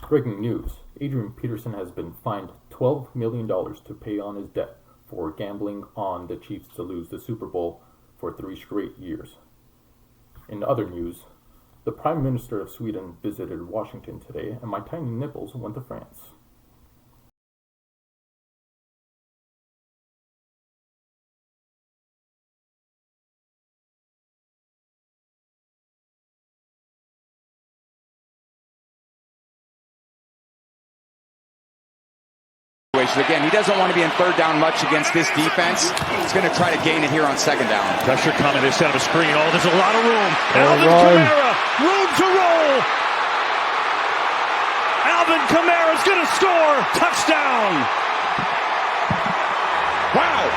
Breaking news. Adrian Peterson has been fined $12 million to pay on his debt for gambling on the Chiefs to lose the Super Bowl for 3 straight years. In other news, the Prime Minister of Sweden visited Washington today, and my tiny nipples went to France. Again, he doesn't want to be in third down much against this defense. He's going to try to gain it here on second down. Pressure coming. They set up a screen. Oh, there's a lot of room. Alvin Kamara, room to roll. Alvin Kamara's going to score. Touchdown. Wow.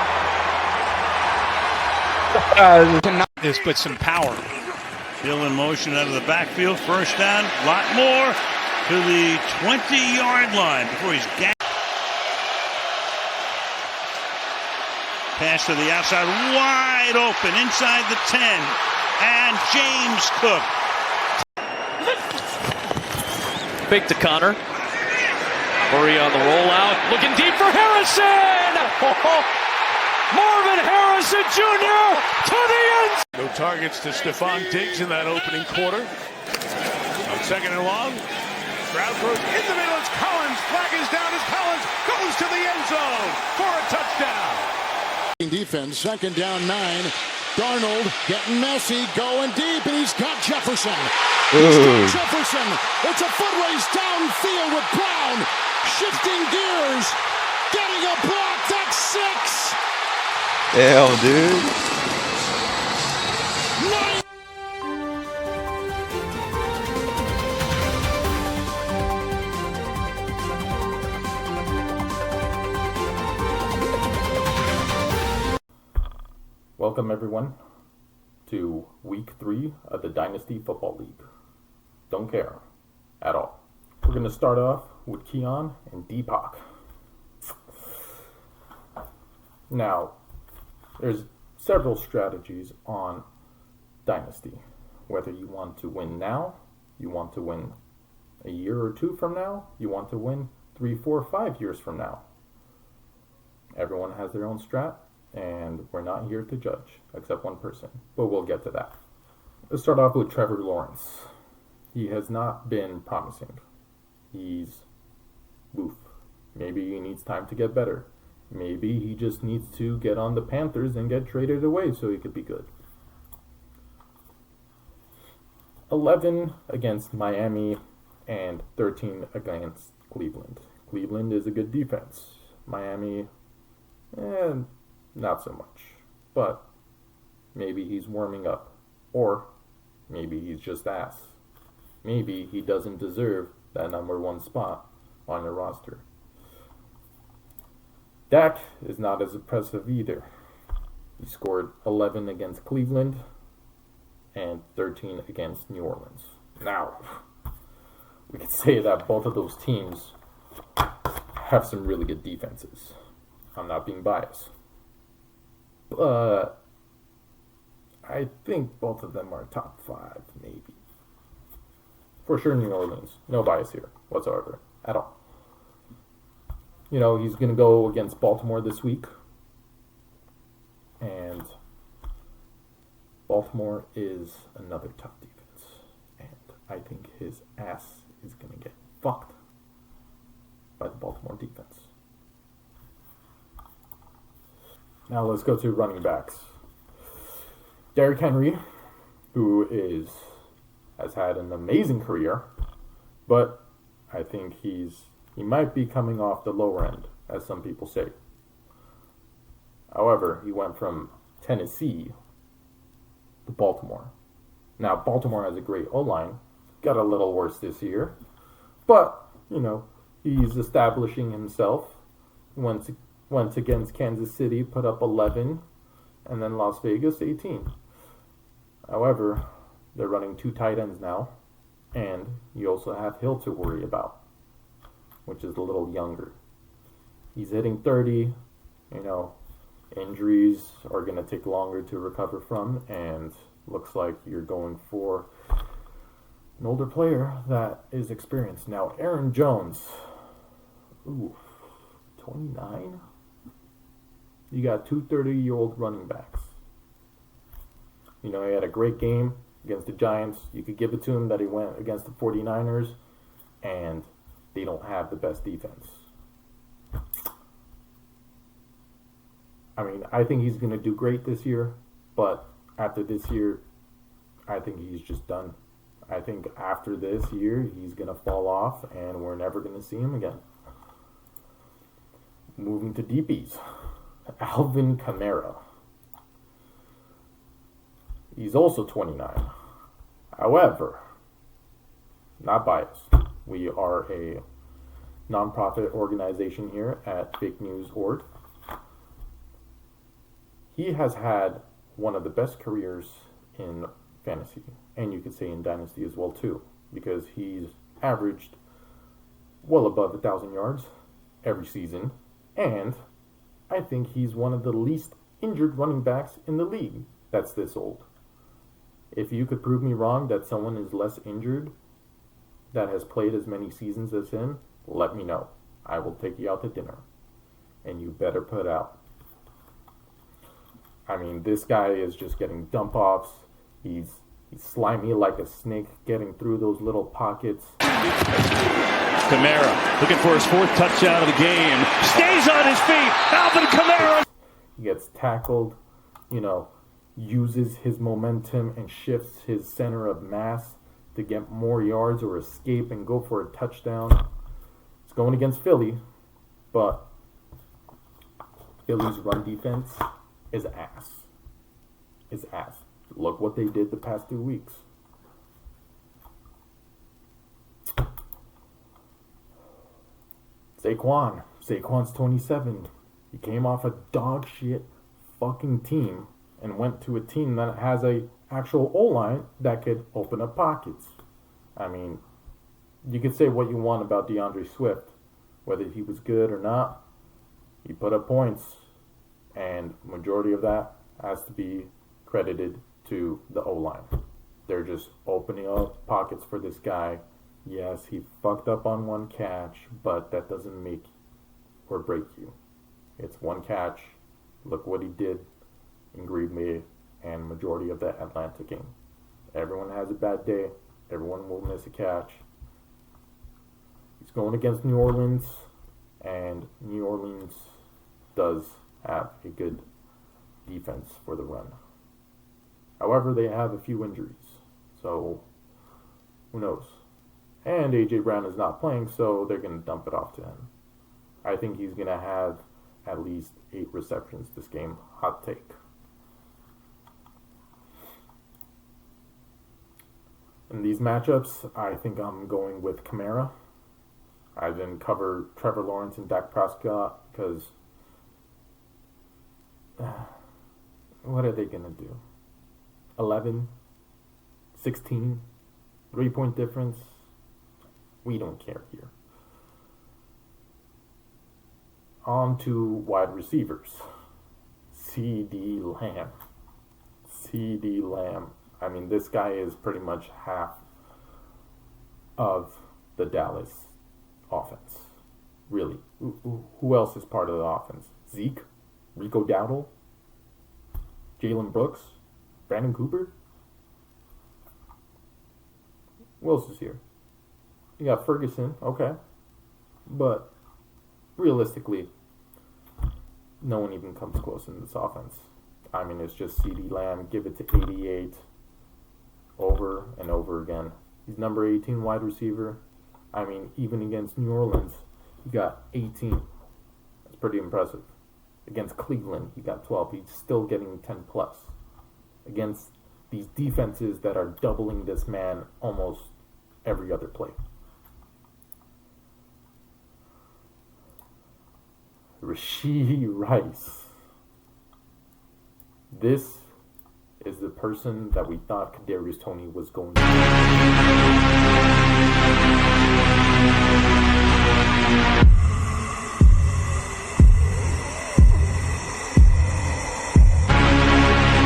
This puts some power. Bill in motion out of the backfield. First down. A lot more to the 20-yard line before he's gassed. Pass to the outside, wide open, inside the 10. And James Cook. Fake to Connor. Murray on the rollout. Looking deep for Harrison! Marvin Harrison Jr. to the end. No targets to Stephon Diggs in that opening quarter. On second and long. Stroud throws in the middle. It's Collins. Flag is down as Collins goes to the end zone for a touchdown. Defense, second down 9. Darnold getting messy, going deep, and he's got Jefferson. He's got Jefferson. It's a foot race downfield with Brown. Shifting gears. Getting a block. That's 6. Hell, dude. 9. Welcome everyone to week 3 of the Dynasty Football League. Don't care at all. We're going to start off with Keon and Deepak. Now, there's several strategies on Dynasty. Whether you want to win now, you want to win a year or 2 from now, you want to win 3, 4, 5 years from now. Everyone has their own strat. And we're not here to judge, except one person. But we'll get to that. Let's start off with Trevor Lawrence. He has not been promising. He's woof. Maybe he needs time to get better. Maybe he just needs to get on the Panthers and get traded away so he could be good. 11 against Miami and 13 against Cleveland. Cleveland is a good defense. Miami, not so much. But maybe he's warming up. Or maybe he's just ass. Maybe he doesn't deserve that number 1 spot on your roster. Dak is not as impressive either. He scored 11 against Cleveland and 13 against New Orleans. Now, we could say that both of those teams have some really good defenses. I'm not being biased. But I think both of them are top 5, maybe. For sure, New Orleans. No bias here whatsoever, at all. You know, he's going to go against Baltimore this week. And Baltimore is another tough defense. And I think his ass is going to get fucked by the Baltimore defense. Now let's go to running backs. Derrick Henry, who has had an amazing career, but I think he might be coming off the lower end, as some people say. However, he went from Tennessee to Baltimore. Now, Baltimore has a great O-line, got a little worse this year, but, you know, he's establishing himself. Went against Kansas City, put up 11, and then Las Vegas, 18. However, they're running 2 tight ends now, and you also have Hill to worry about, which is a little younger. He's hitting 30, you know, injuries are going to take longer to recover from, and looks like you're going for an older player that is experienced. Now, Aaron Jones. Ooh, 29? You got two 30-year-old running backs. You know, he had a great game against the Giants. You could give it to him that he went against the 49ers, and they don't have the best defense. I mean, I think he's going to do great this year, but after this year, I think he's just done. I think after this year, he's going to fall off, and we're never going to see him again. Moving to DBs. Alvin Kamara. He's also 29. However, not biased. We are a nonprofit organization here at Fake News Org. He has had one of the best careers in fantasy, and you could say in Dynasty as well too, because he's averaged well above 1,000 yards every season, and I think he's one of the least injured running backs in the league that's this old. If you could prove me wrong that someone is less injured that has played as many seasons as him, let me know. I will take you out to dinner, and you better put out. I mean, this guy is just getting dump-offs. He's slimy like a snake, getting through those little pockets. Kamara looking for his fourth touchdown of the game. Stays on his feet. Alvin Kamara. He gets tackled, uses his momentum and shifts his center of mass to get more yards or escape and go for a touchdown. It's going against Philly, but Philly's run defense is ass. Is ass. Look what they did the past 2 weeks. Saquon's 27. He came off a dog shit fucking team and went to a team that has a actual O-line that could open up pockets. I mean, you can say what you want about DeAndre Swift, whether he was good or not. He put up points, and majority of that has to be credited to the O-line. They're just opening up pockets for this guy. Yes, he fucked up on one catch, but that doesn't make or break you. It's one catch. Look what he did in Green Bay and majority of the Atlanta game. Everyone has a bad day. Everyone will miss a catch. He's going against New Orleans, and New Orleans does have a good defense for the run. However, they have a few injuries, so who knows? And A.J. Brown is not playing, so they're going to dump it off to him. I think he's going to have at least 8 receptions this game. Hot take. In these matchups, I think I'm going with Kamara. I didn't cover Trevor Lawrence and Dak Prescott because what are they going to do? 11, 16, 3-point difference. We don't care here. On to wide receivers. C.D. Lamb. C.D. Lamb. I mean, this guy is pretty much half of the Dallas offense. Really. Who else is part of the offense? Zeke? Rico Dowdle? Jalen Brooks? Brandon Cooper? Who else is here? You got Ferguson, okay. But realistically, no one even comes close in this offense. I mean, it's just C.D. Lamb, give it to 88 over and over again. He's number 18 wide receiver. I mean, even against New Orleans, he got 18. That's pretty impressive. Against Cleveland, he got 12. He's still getting 10 plus. Against these defenses that are doubling this man almost every other play. Rashee Rice. This is the person that we thought Kadarius Toney was going to be.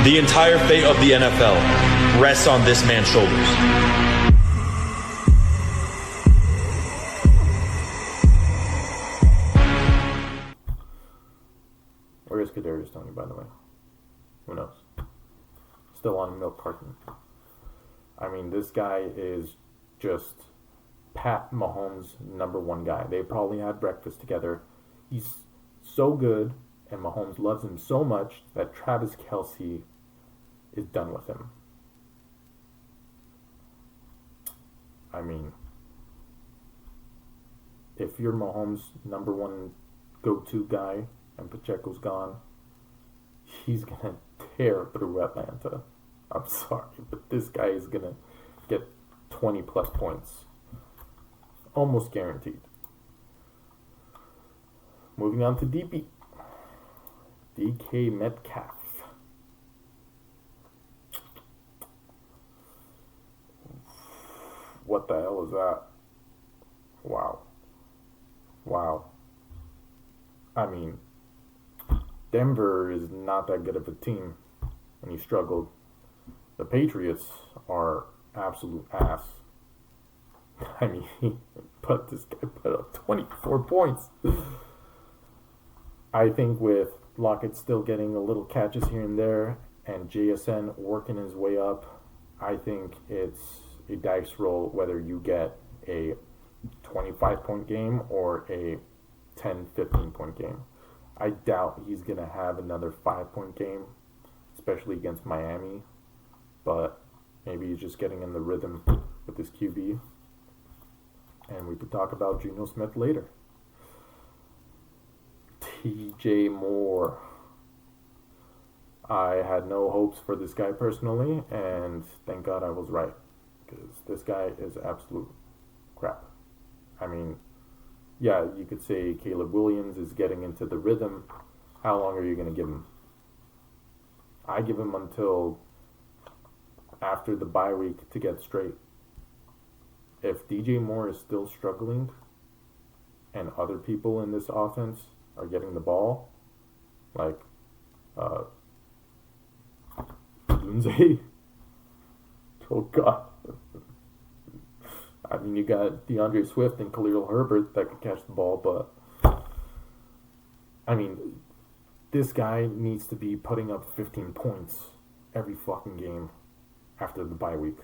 The entire fate of the NFL rests on this man's shoulders. Tony, by the way. Who knows? Still on milk carton. I mean, this guy is just Pat Mahomes' #1 guy. They probably had breakfast together. He's so good, and Mahomes loves him so much that Travis Kelce is done with him. I mean, if you're Mahomes' #1 go-to guy and Pacheco's gone, he's going to tear through Atlanta. I'm sorry, but this guy is going to get 20-plus points. Almost guaranteed. Moving on to DP. DK Metcalf. What the hell is that? Wow. I mean, Denver is not that good of a team, and he struggled. The Patriots are absolute ass. I mean, this guy put up 24 points. I think with Lockett still getting a little catches here and there, and JSN working his way up, I think it's a dice roll whether you get a 25-point game or a 10, 15-point game. I doubt he's going to have another 5-point game, especially against Miami, but maybe he's just getting in the rhythm with his QB. And we could talk about Geno Smith later. TJ Moore. I had no hopes for this guy personally, and thank God I was right, because this guy is absolute crap. I mean, yeah, you could say Caleb Williams is getting into the rhythm. How long are you going to give him? I give him until after the bye week to get straight. If DJ Moore is still struggling and other people in this offense are getting the ball, like Lindsay, oh God. I mean, you got DeAndre Swift and Khalil Herbert that could catch the ball, but I mean, this guy needs to be putting up 15 points every fucking game after the bye week.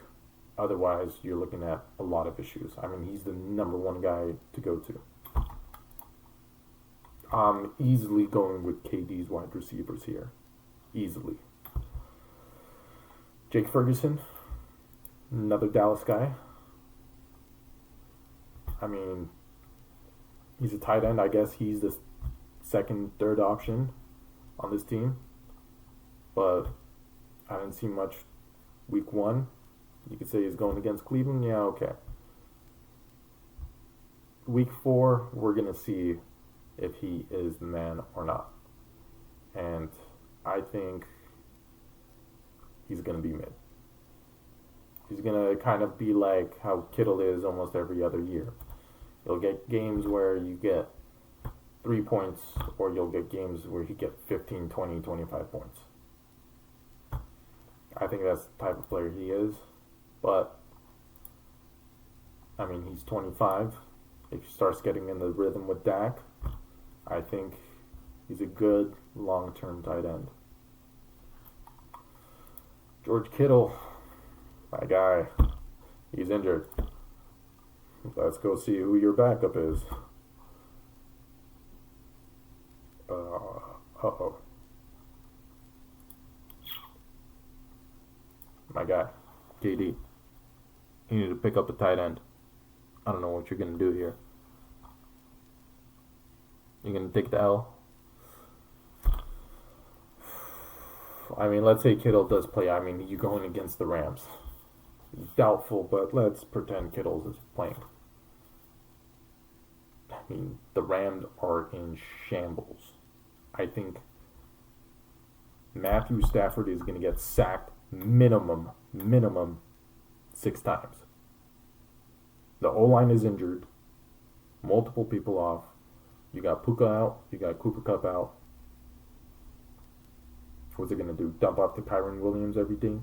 Otherwise, you're looking at a lot of issues. I mean, he's the #1 guy to go to. I'm easily going with KD's wide receivers here. Easily. Jake Ferguson, another Dallas guy. I mean, he's a tight end. I guess he's the second, third option on this team. But I didn't see much week 1. You could say he's going against Cleveland. Yeah, okay. Week 4, we're going to see if he is the man or not. And I think he's going to be mid. He's going to kind of be like how Kittle is almost every other year. You'll get games where you get 3 points, or you'll get games where you get 15, 20, 25 points. I think that's the type of player he is. But, I mean, he's 25. If he starts getting in the rhythm with Dak, I think he's a good long-term tight end. George Kittle, my guy, he's injured. Let's go see who your backup is. Uh-oh. My guy, KD. You need to pick up a tight end. I don't know what you're going to do here. You're going to take the L? I mean, let's say Kittle does play. I mean, you're going against the Rams. Doubtful, but let's pretend Kittle is playing. I mean, the Rams are in shambles. I think Matthew Stafford is going to get sacked minimum 6 times. The O-line is injured. Multiple people off. You got Puka out. You got Cooper Kupp out. What's it going to do? Dump off to Kyron Williams every day?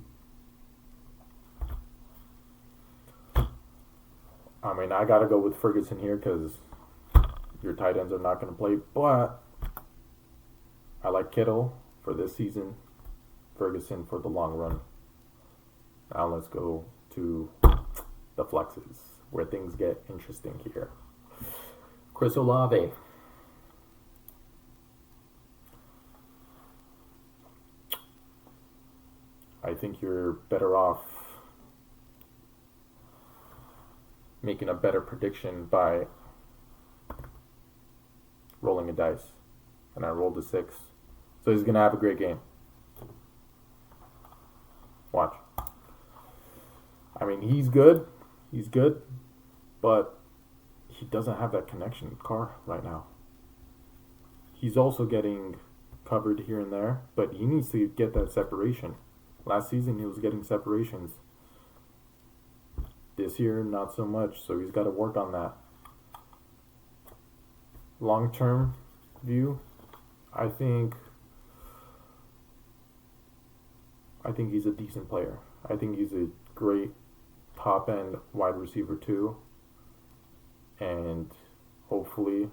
I mean, I got to go with Ferguson here because your tight ends are not going to play. But I like Kittle for this season, Ferguson for the long run. Now let's go to the flexes, where things get interesting here. Chris Olave. I think you're better off making a better prediction by rolling a dice. And I rolled a 6. So he's going to have a great game. Watch. I mean, he's good. He's good. But he doesn't have that connection with Carr right now. He's also getting covered here and there, but he needs to get that separation. Last season, he was getting separations. This year, not so much, so he's got to work on that. Long-term view, I think he's a decent player. I think he's a great top-end wide receiver too. And hopefully,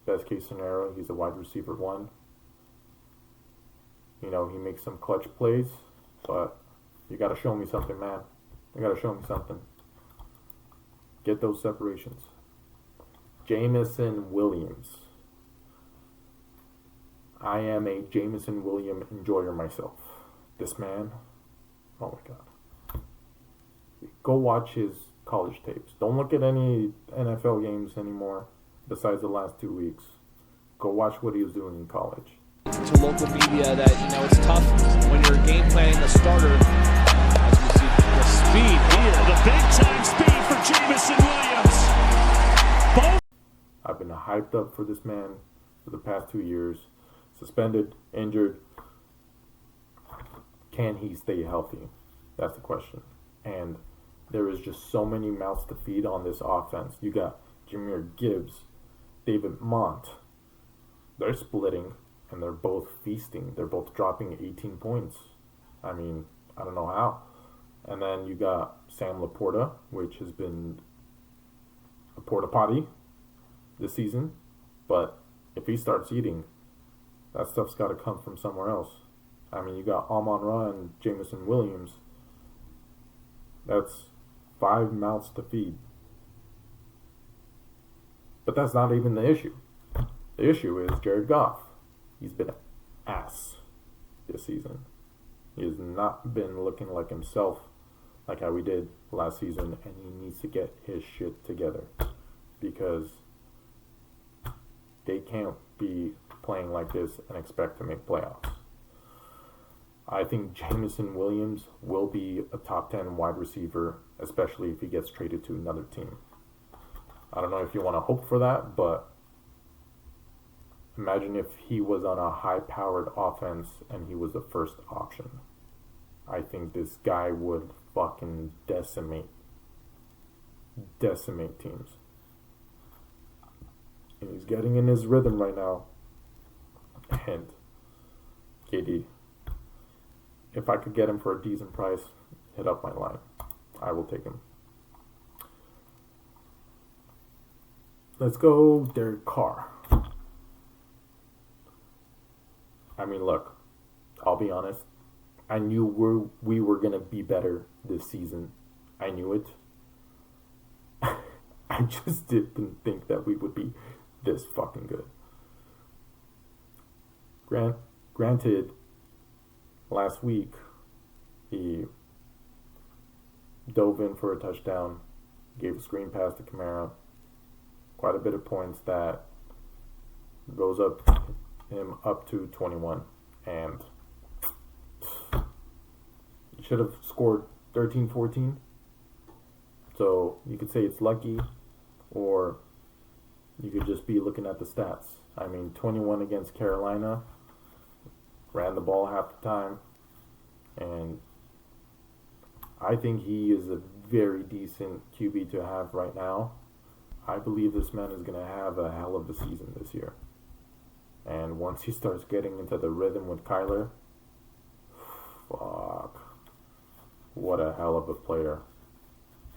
best case scenario, he's a wide receiver 1. You know, he makes some clutch plays, but you got to show me something, man. You got to show me something. Get those separations. Jameson Williams. I am a Jameson Williams enjoyer myself. This man, oh my God. Go watch his college tapes. Don't look at any NFL games anymore besides the last 2 weeks. Go watch what he was doing in college. To local media that, you know, it's tough when you're game planning the starter. As we see the speed here, the big time speed for Jameson Williams. I've been hyped up for this man for the past 2 years. Suspended, injured. Can he stay healthy? That's the question. And there is just so many mouths to feed on this offense. You got Jahmyr Gibbs, David Mont. They're splitting, and they're both feasting. They're both dropping 18 points. I mean, I don't know how. And then you got Sam Laporta, which has been a porta potty this season. But if he starts eating, that stuff's got to come from somewhere else. I mean, you got Amon-Ra and Jameson Williams. That's 5 mouths to feed. But that's not even the issue. The issue is Jared Goff. He's been an ass this season. He has not been looking like himself like how he did last season, and he needs to get his shit together because they can't be playing like this and expect to make playoffs. I think Jameson Williams will be a top 10 wide receiver, especially if he gets traded to another team. I don't know if you want to hope for that, but imagine if he was on a high-powered offense and he was the first option. I think this guy would fucking decimate teams. And he's getting in his rhythm right now. And KD, if I could get him for a decent price, hit up my line. I will take him. Let's go Derek Carr. I mean, look, I'll be honest. I knew we were going to be better this season. I knew it. I just didn't think that we would be this fucking good. Granted, last week, he dove in for a touchdown, gave a screen pass to Kamara. Quite a bit of points that goes him up to 21. And he should have scored 13, 14. So you could say it's lucky, or you could just be looking at the stats. I mean, 21 against Carolina, ran the ball half the time, and I think he is a very decent QB to have right now. I believe this man is going to have a hell of a season this year. And once he starts getting into the rhythm with Kyler, fuck, what a hell of a player.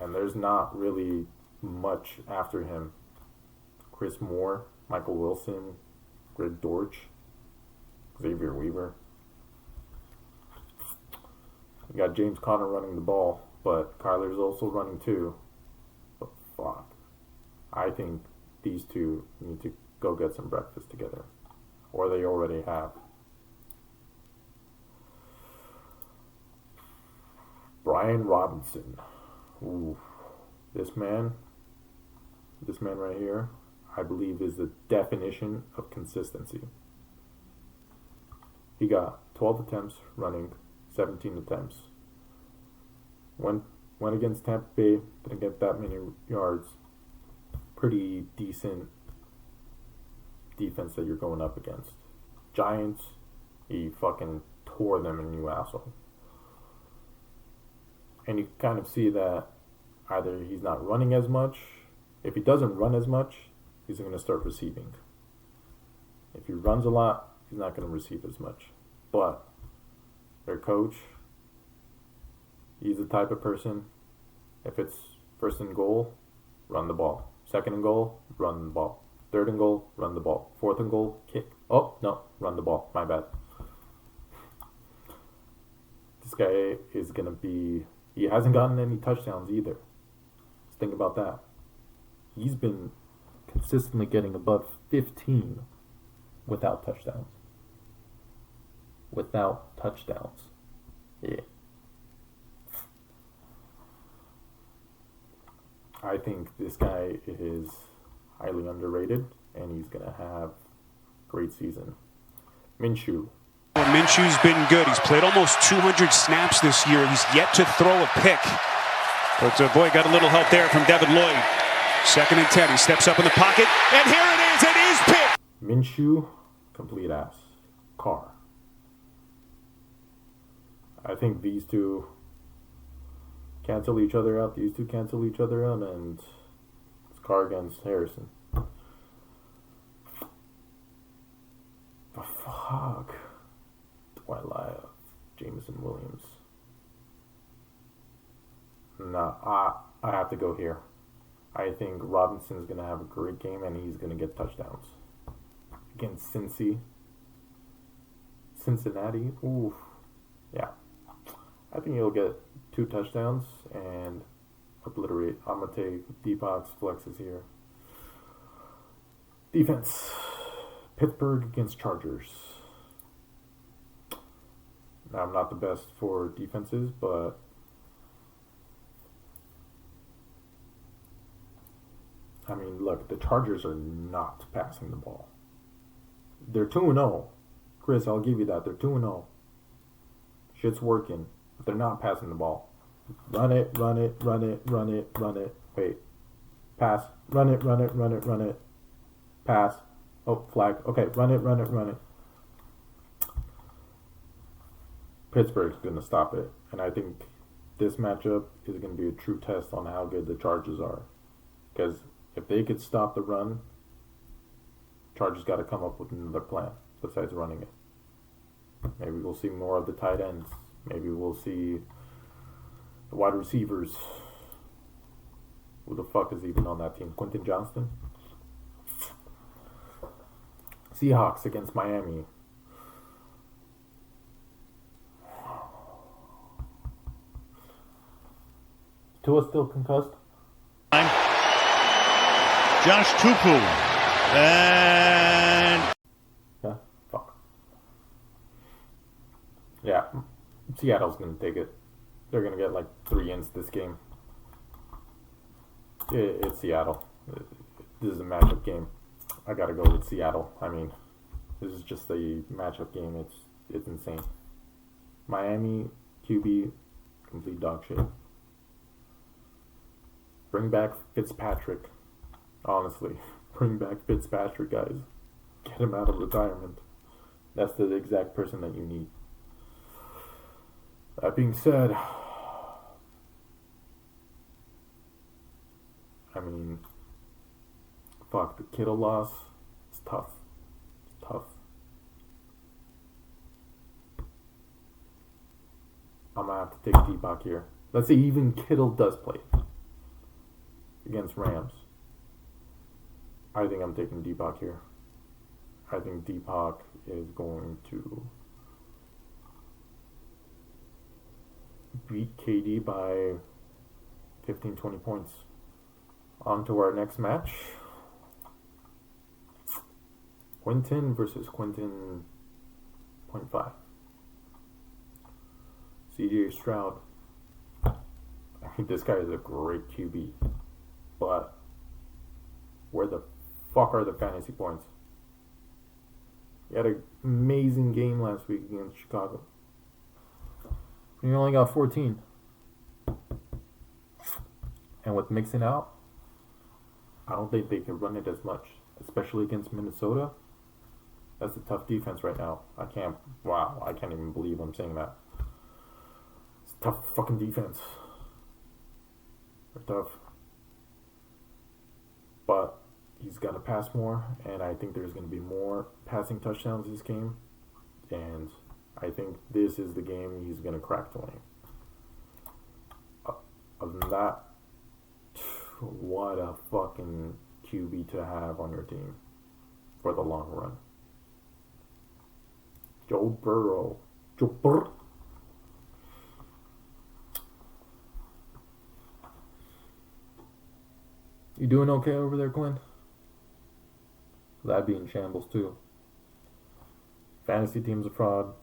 And there's not really much after him. Chris Moore, Michael Wilson, Greg Dortch, Xavier Weaver. You got James Conner running the ball, but Kyler's also running too. But fuck. I think these two need to go get some breakfast together. Or they already have. Brian Robinson. Ooh. This man right here, I believe is the definition of consistency. He got 12 attempts running, 17 attempts. Went against Tampa Bay, didn't get that many yards. Pretty decent defense that you're going up against. Giants, he fucking tore them a new asshole. And you kind of see that either he's not running as much. If he doesn't run as much, he's going to start receiving. If he runs a lot, he's not going to receive as much. But their coach, he's the type of person, if it's first and goal, run the ball. Second and goal, run the ball. Third and goal, run the ball. Fourth and goal, kick. Oh, no, run the ball. My bad. This guy is going to be... He hasn't gotten any touchdowns either. Let's think about that. He's been consistently getting above 15 without touchdowns. Without touchdowns. Yeah. I think this guy is highly underrated, and he's going to have a great season. Minshew. Minshew's been good. He's played almost 200 snaps this year. He's yet to throw a pick. But boy, got a little help there from Devin Lloyd. 2nd and 10. He steps up in the pocket, and here it is. It is picked. Minshew, complete ass. Carr. I think these two cancel each other out. These two cancel each other out, and it's Carr against Harrison. The fuck? Do I lie? Jameson Williams. Nah, I have to go here. I think Robinson's going to have a great game, and he's going to get touchdowns. Against Cincinnati. Oof. Yeah. I think he'll get 2 touchdowns and obliterate. I'm going to take Deepak's flexes here. Defense. Pittsburgh against Chargers. Now, I'm not the best for defenses, but I mean, look, the Chargers are not passing the ball. They're 2-0. Chris, I'll give you that. They're 2-0. Shit's working, but they're not passing the ball. Run it, run it, run it, run it, run it. Wait. Pass. Run it, run it, run it, run it. Pass. Oh, flag. Okay, run it, run it, run it. Pittsburgh's going to stop it. And I think this matchup is going to be a true test on how good the Chargers are. Because if they could stop the run, Chargers got to come up with another plan besides running it. Maybe we'll see more of the tight ends. Maybe we'll see the wide receivers. Who the fuck is even on that team? Quentin Johnston? Seahawks against Miami. Tua still concussed? Josh Tupu. And yeah, fuck. Yeah, Seattle's gonna take it. They're gonna get like 3 ins this game. It's Seattle. This is a matchup game. I gotta go with Seattle. I mean, this is just a matchup game. It's insane. Miami QB, complete dog shit. Bring back Fitzpatrick. Honestly, bring back Fitzpatrick, guys. Get him out of retirement. That's the exact person that you need. That being said, I mean, fuck, the Kittle loss. It's tough. It's tough. I'm gonna have to take Deepak here. Let's say even Kittle does play against Rams. I think I'm taking Deepak here. I think Deepak is going to beat KD by 15, 20 points. On to our next match. Quentin versus Quentin .5. CJ Stroud. I think this guy is a great QB. But where the fuck are the fantasy points? He had an amazing game last week against Chicago. He only got 14. And with Mixon out, I don't think they can run it as much, especially against Minnesota. That's a tough defense right now. I can't even believe I'm saying that. It's a tough fucking defense. They're tough. But he's got to pass more, and I think there's going to be more passing touchdowns this game. And I think this is the game he's going to crack 20. Other than that, what a fucking QB to have on your team for the long run. Joe Burrow. You doing okay over there, Quinn? That'd be in shambles too. Fantasy team's a fraud.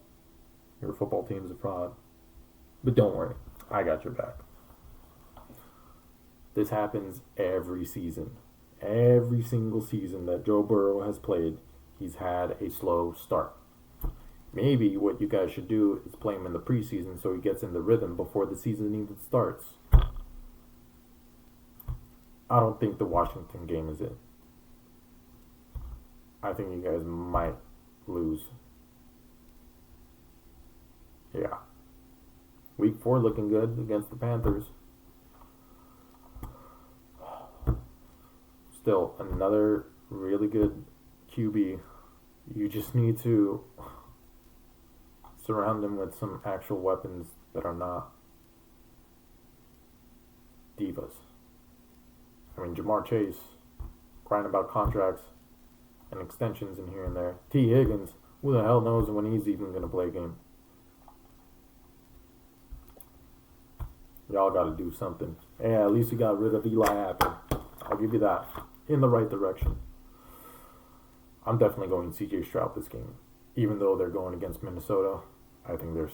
Your football team's a fraud. But don't worry, I got your back. This happens every season. Every single season that Joe Burrow has played, he's had a slow start. Maybe what you guys should do is play him in the preseason so he gets in the rhythm before the season even starts. I don't think the Washington game is it. I think you guys might lose. Yeah. Week 4 looking good against the Panthers. Still, another really good QB. You just need to surround him with some actual weapons that are not divas. I mean, Jamar Chase, crying about contracts and extensions in here and there. T. Higgins, who the hell knows when he's even going to play a game? Y'all got to do something. Yeah, at least you got rid of Eli Apple. I'll give you that. In the right direction. I'm definitely going CJ Stroud this game. Even though they're going against Minnesota, I think they're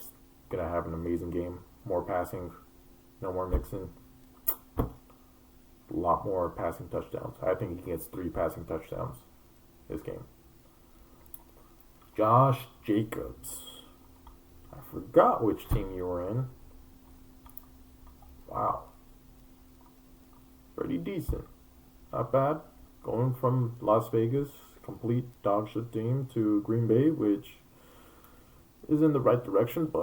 going to have an amazing game. More passing, no more Mixon. A lot more passing touchdowns. I think he gets 3 passing touchdowns this game. Josh Jacobs. I forgot which team you were in. Wow. Pretty decent. Not bad. Going from Las Vegas, complete dog shit team, to Green Bay, which is in the right direction, but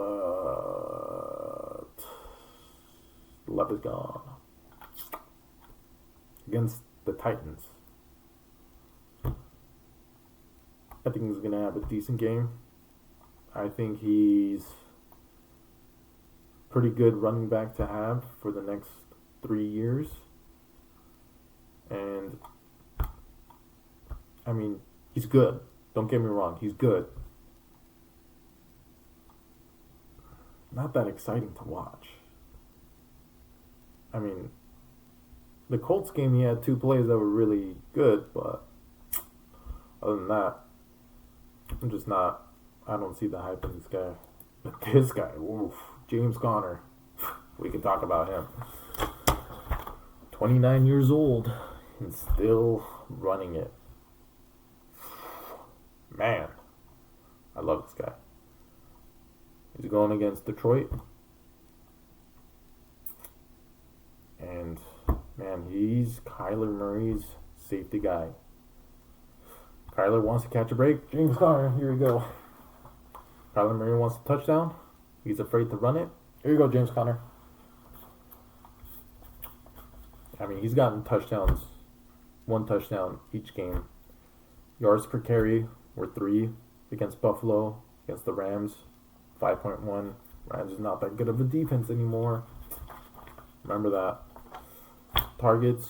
love is gone. Against the Titans. I think he's going to have a decent game. I think he's pretty good running back to have for the next 3 years. And, I mean, he's good. Don't get me wrong. He's good. Not that exciting to watch. I mean, the Colts game, he had 2 plays that were really good, but other than that, I'm just not, I don't see the hype in this guy. But this guy, oof, James Conner, we can talk about him. 29 years old and still running it. Man, I love this guy. He's going against Detroit. And, man, he's Kyler Murray's safety guy. Kyler wants to catch a break. James Conner, here we go. Kyler Murray wants a touchdown. He's afraid to run it. Here you go, James Conner. I mean, he's gotten touchdowns. 1 touchdown each game. Yards per carry were 3 against Buffalo, against the Rams, 5.1. Rams is not that good of a defense anymore. Remember that. Targets,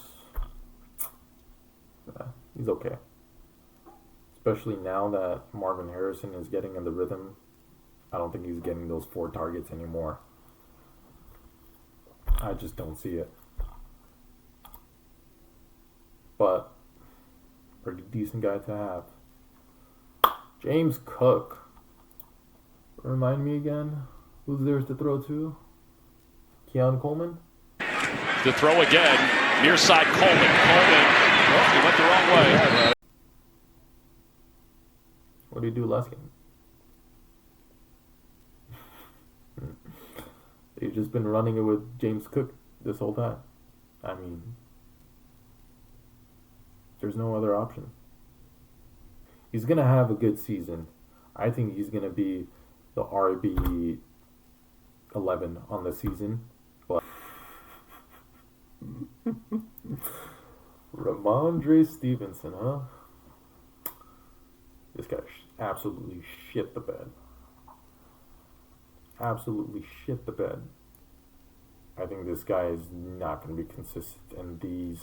he's okay. Especially now that Marvin Harrison is getting in the rhythm. I don't think he's getting those 4 targets anymore. I just don't see it. But pretty decent guy to have. James Cook. Remind me again, who's theirs to throw to? Keon Coleman? To throw again, near side Coleman. Oh, he went the wrong way. What did he do last game? They've just been running it with James Cook this whole time. I mean, there's no other option. He's going to have a good season. I think he's going to be the RB 11 on the season. But Ramondre Stevenson, huh? This guy absolutely shit the bed. Absolutely shit the bed. I think this guy is not going to be consistent, and these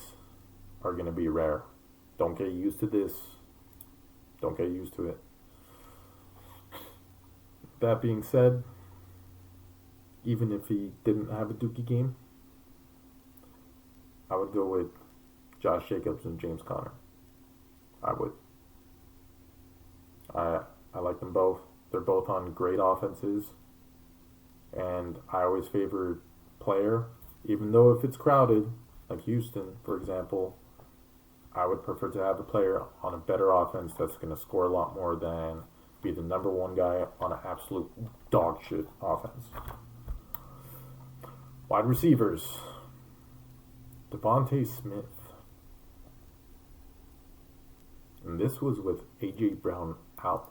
are going to be rare. Don't get used to this. Don't get used to it. That being said, even if he didn't have a dookie game, I would go with Josh Jacobs and James Conner. I would. I like them both. They're both on great offenses. And I always favor player, even though if it's crowded, like Houston, for example, I would prefer to have a player on a better offense that's going to score a lot more than be the number one guy on an absolute dog shit offense. Wide receivers. Devontae Smith. And this was with A.J. Brown out.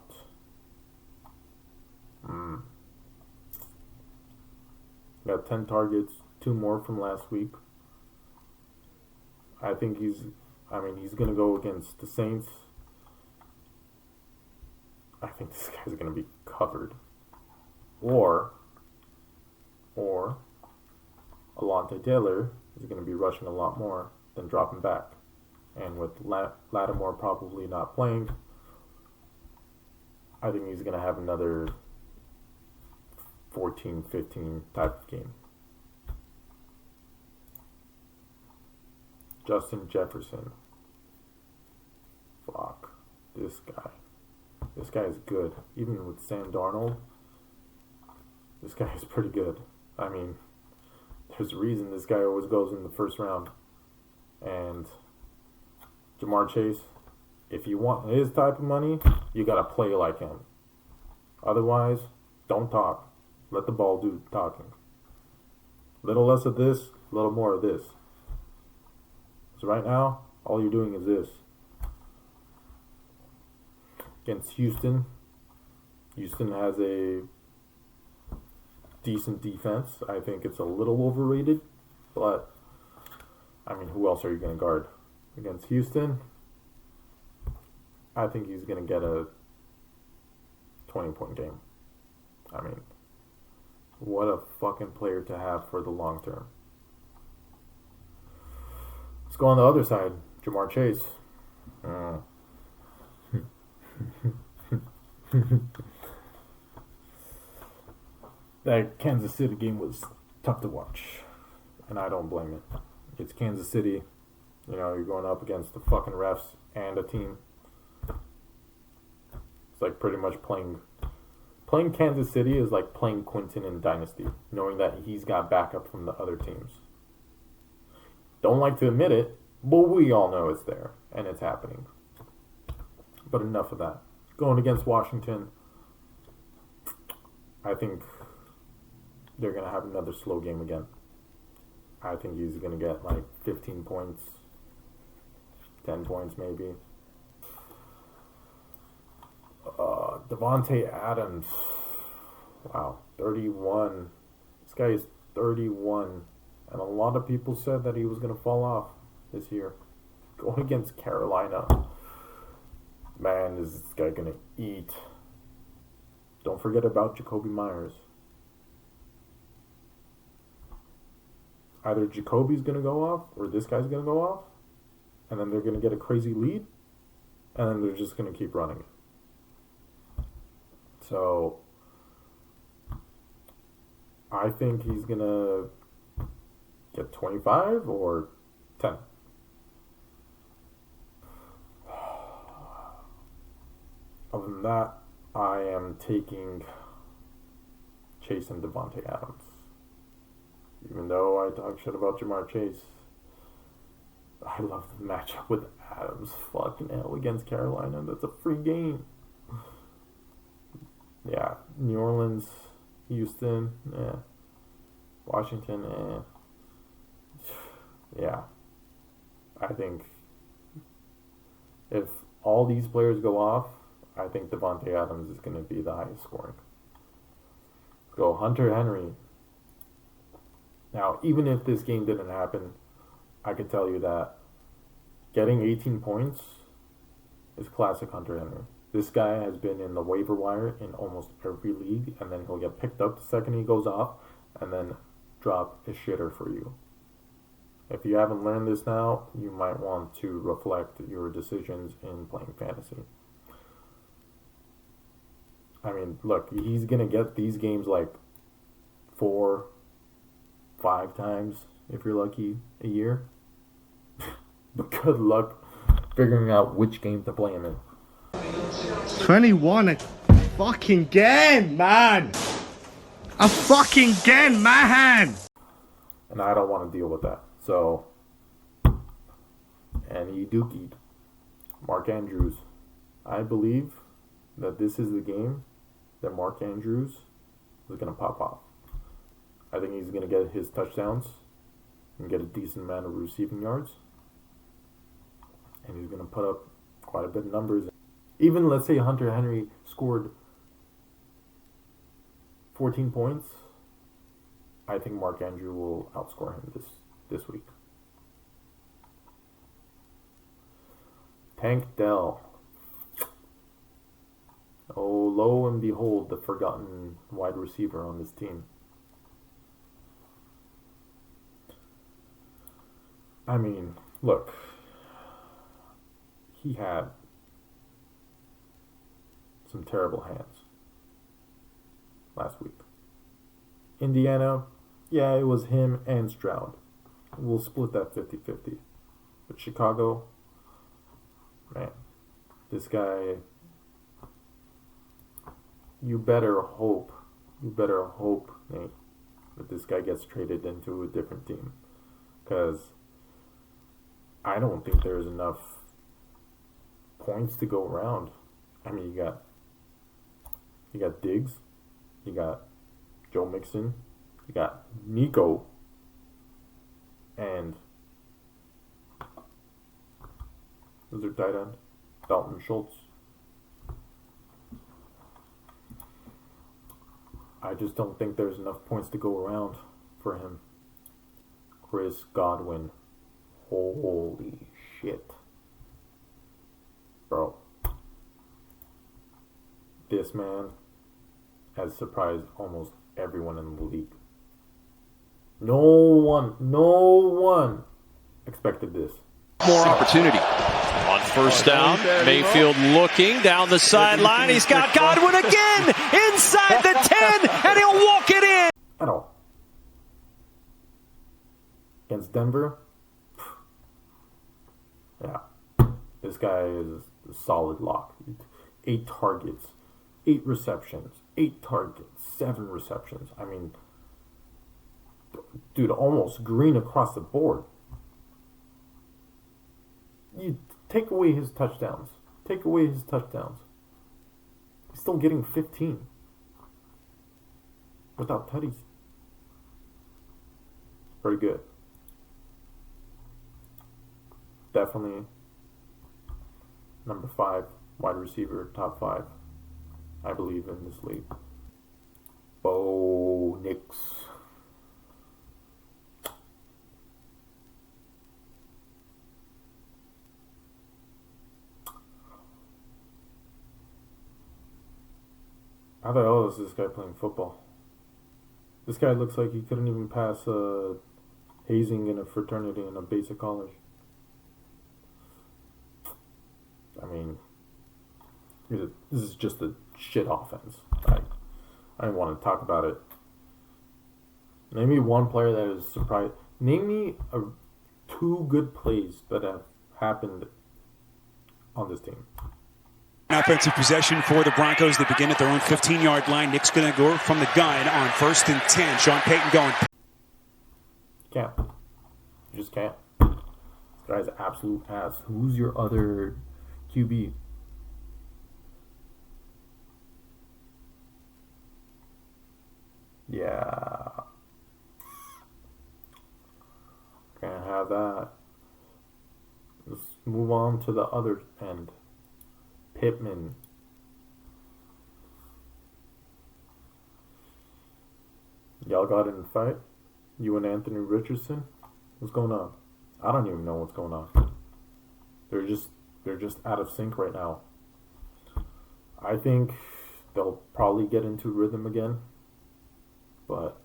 Got 10 targets, 2 more from last week. I think he's going to go against the Saints. I think this guy's going to be covered. Or Alontae Taylor is going to be rushing a lot more than dropping back. And with Lattimore probably not playing, I think he's going to have another 14-15 type of game. Justin Jefferson. Fuck. This guy. This guy is good. Even with Sam Darnold, this guy is pretty good. I mean, there's a reason this guy always goes in the first round. And Jamar Chase, if you want his type of money, you got to play like him. Otherwise, don't talk. Let the ball do talking. Little less of this, a little more of this. So right now, all you're doing is this. Against Houston. Houston has a decent defense. I think it's a little overrated. But, I mean, who else are you going to guard? Against Houston, I think he's going to get a 20-point game. I mean, what a fucking player to have for the long term. Let's go on the other side. Jamar Chase. That Kansas City game was tough to watch. And I don't blame it. It's Kansas City. You know, you're going up against the fucking refs and a team. It's like pretty much playing Kansas City is like playing Quentin in Dynasty, knowing that he's got backup from the other teams. Don't like to admit it, but we all know it's there, and it's happening. But enough of that. Going against Washington, I think they're going to have another slow game again. I think he's going to get like 15 points, 10 points maybe. Devontae Adams. Wow, 31. This guy is 31. And a lot of people said that he was going to fall off this year. Going against Carolina. Man, is this guy going to eat. Don't forget about Jacoby Myers. Either Jacoby's going to go off or this guy's going to go off. And then they're going to get a crazy lead. And then they're just going to keep running it. So, I think he's going to get 25 or 10. Other than that, I am taking Chase and Devontae Adams. Even though I talk shit about Jamar Chase, I love the matchup with Adams. Fucking hell, against Carolina. That's a free game. Yeah, New Orleans, Houston, Washington, yeah. I think if all these players go off, I think Devontae Adams is going to be the highest scoring. Go Hunter Henry. Now, even if this game didn't happen, I could tell you that getting 18 points is classic Hunter Henry. This guy has been in the waiver wire in almost every league, and then he'll get picked up the second he goes off, and then drop a shitter for you. If you haven't learned this now, you might want to reflect your decisions in playing fantasy. I mean, look, he's going to get these games like 4, 5 times, if you're lucky, a year. But good luck figuring out which game to play him in. 21 fucking again, man. A fucking again, man. And I don't want to deal with that. So, and he dookied. Mark Andrews. I believe that this is the game that Mark Andrews is going to pop off. I think he's going to get his touchdowns and get a decent amount of receiving yards. And he's going to put up quite a bit of numbers. Even, let's say, Hunter Henry scored 14 points. I think Mark Andrews will outscore him this week. Tank Dell. Oh, lo and behold, the forgotten wide receiver on this team. I mean, look. He had some terrible hands last week. Indiana, yeah, it was him and Stroud. We'll split that 50-50. But Chicago, man, this guy, you better hope, Nate, that this guy gets traded into a different team. Because I don't think there's enough points to go around. I mean, you got Diggs, you got Joe Mixon, you got Nico, and who's their tight end? Dalton Schultz. I just don't think there's enough points to go around for him. Chris Godwin. Holy shit. Bro. This man has surprised almost everyone in the league. No one expected this. More opportunity. On first down, Mayfield looking down the sideline. He's got Godwin again inside the 10, and he'll walk it in. At all. Against Denver, yeah, this guy is a solid lock. 8 targets, 8 receptions, 8 targets, 7 receptions. I mean, dude, almost green across the board. You take away his touchdowns. He's still getting 15 without tutties. Very good. Definitely number 5 wide receiver, top 5, I believe, in this league. Bo Nix. How the hell is this guy playing football? This guy looks like he couldn't even pass hazing in a fraternity in a basic college. I mean, this is just a shit offense. I don't want to talk about it. Maybe one player that is surprised. Name me two good plays that have happened on this team. Offensive possession for the Broncos. They begin at their own 15-yard line. Nick's going to go from the gun on 1st and 10. Sean Payton going. Can't. You just can't. This guy's absolute ass. Who's your other QB? Yeah. Can't have that. Let's move on to the other end. Pittman. Y'all got in a fight? You and Anthony Richardson? What's going on? I don't even know what's going on. They're just out of sync right now. I think they'll probably get into rhythm again, but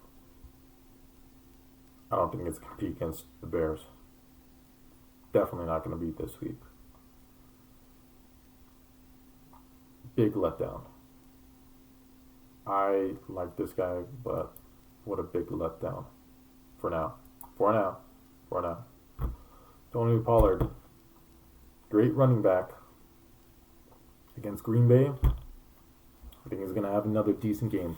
I don't think it's going to be against the Bears. Definitely not going to beat this week. Big letdown. I like this guy, but what a big letdown. For now. Tony Pollard, great running back against Green Bay. I think he's going to have another decent game.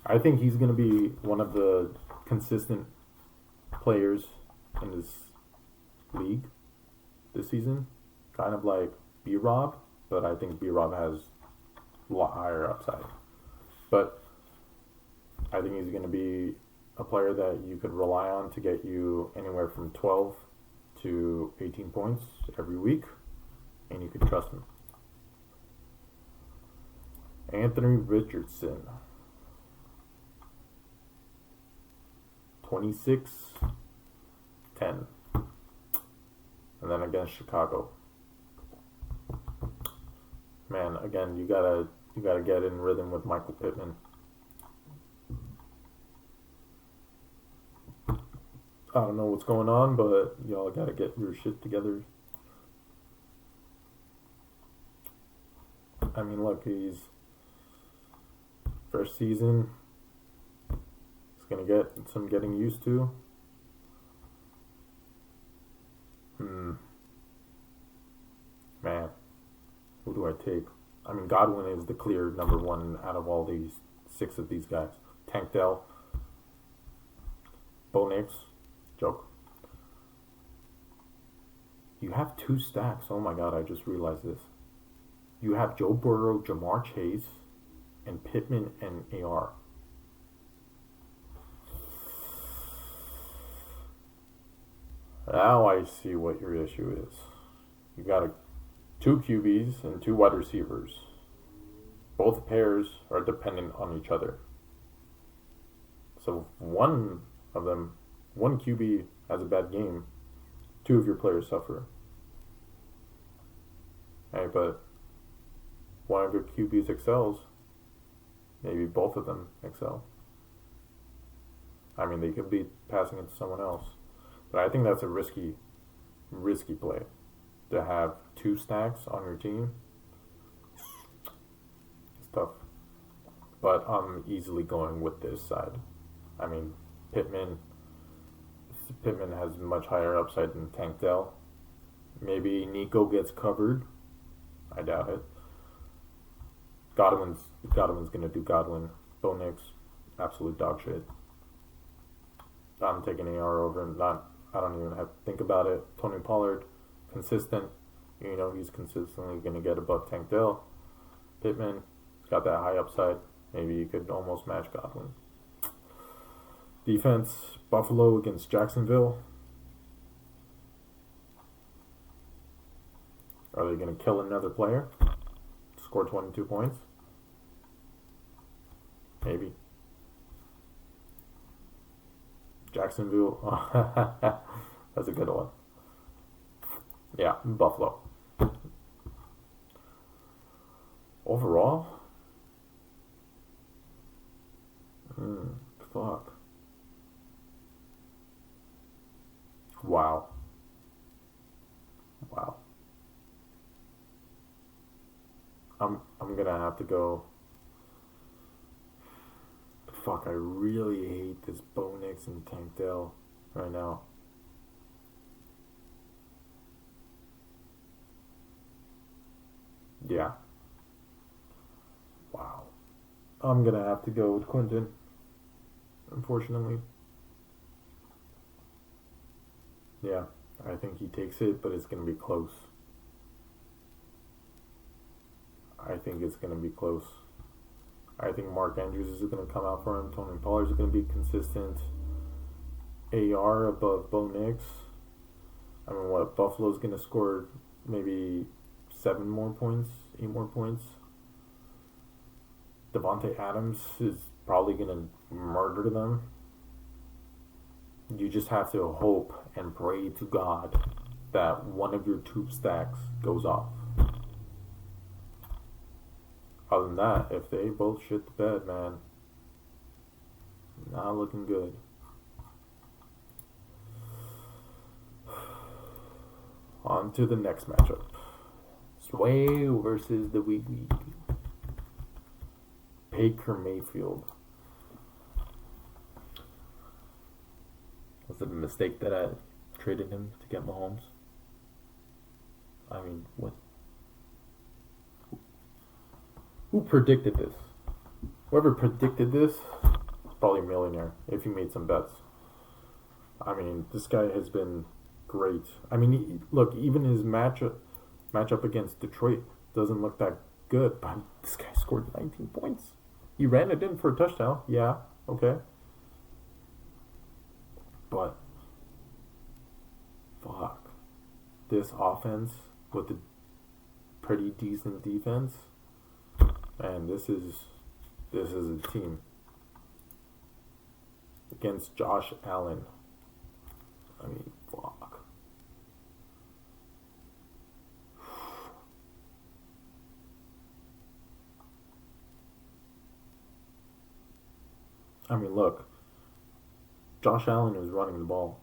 I think he's going to be one of the consistent players in this league this season. Kind of like B-Rob, but I think B-Rob has a lot higher upside. But I think he's going to be a player that you could rely on to get you anywhere from 12 to 18 points every week, and you can trust him. Anthony Richardson, 26-10, and then against Chicago. Man, again, you gotta get in rhythm with Michael Pittman. I don't know what's going on, but y'all gotta get your shit together. I mean, look, he's first season. He's gonna get some getting used to. Man, who do I take? I mean, Godwin is the clear number one out of all these 6 of these guys. Tank Dell, Bo Nix, joke. You have 2 stacks. Oh my god, I just realized this. You have Joe Burrow, Jamar Chase, and Pittman and AR. Now I see what your issue is. You got 2 QBs and 2 wide receivers. Both pairs are dependent on each other. So one QB has a bad game, 2 of your players suffer. Hey, but one of your QBs excels, maybe both of them excel. I mean, they could be passing it to someone else. But I think that's a risky play. To have 2 stacks on your team, it's tough. But I'm easily going with this side. I mean, Pittman has much higher upside than Tank Dell. Maybe Nico gets covered. I doubt it. Godwin's gonna do Godwin. Bo Nix, absolute dog shit. I'm taking AR over and I don't even have to think about it. Tony Pollard, consistent. You know, he's consistently gonna get above Tank Dell. Pittman, got that high upside. Maybe you could almost match Godwin. Defense, Buffalo against Jacksonville. Are they going to kill another player? Score 22 points? Maybe. Jacksonville. That's a good one. Yeah, Buffalo. Overall? Fuck. Wow. I'm gonna have to go. Fuck, I really hate this Bo Nix and Tank Dell. right now. Yeah. Wow. I'm going to have to go with Quinton, unfortunately. Yeah, I think he takes it, but it's going to be close. I think it's going to be close. I think Mark Andrews is going to come out for him. Tony Pollard is going to be consistent. AR above Bo Nix. I mean, what? Buffalo's going to score maybe 7 more points, 8 more points. Devontae Adams is probably going to murder them. You just have to hope and pray to God that one of your tube stacks goes off. Other than that, if they both shit the bed, man, not looking good. On to the next matchup. Sway versus the Wee Wee. Baker Mayfield. Was it a mistake that I traded him to get Mahomes? I mean, what? Who predicted this? Whoever predicted this is probably a millionaire if he made some bets. I mean, this guy has been great. I mean, look, even his matchup against Detroit doesn't look that good, but this guy scored 19 points. He ran it in for a touchdown. Yeah, okay. But, fuck. This offense with the pretty decent defense, and this is a team against Josh Allen. I mean, fuck. I mean, look. Josh Allen is running the ball,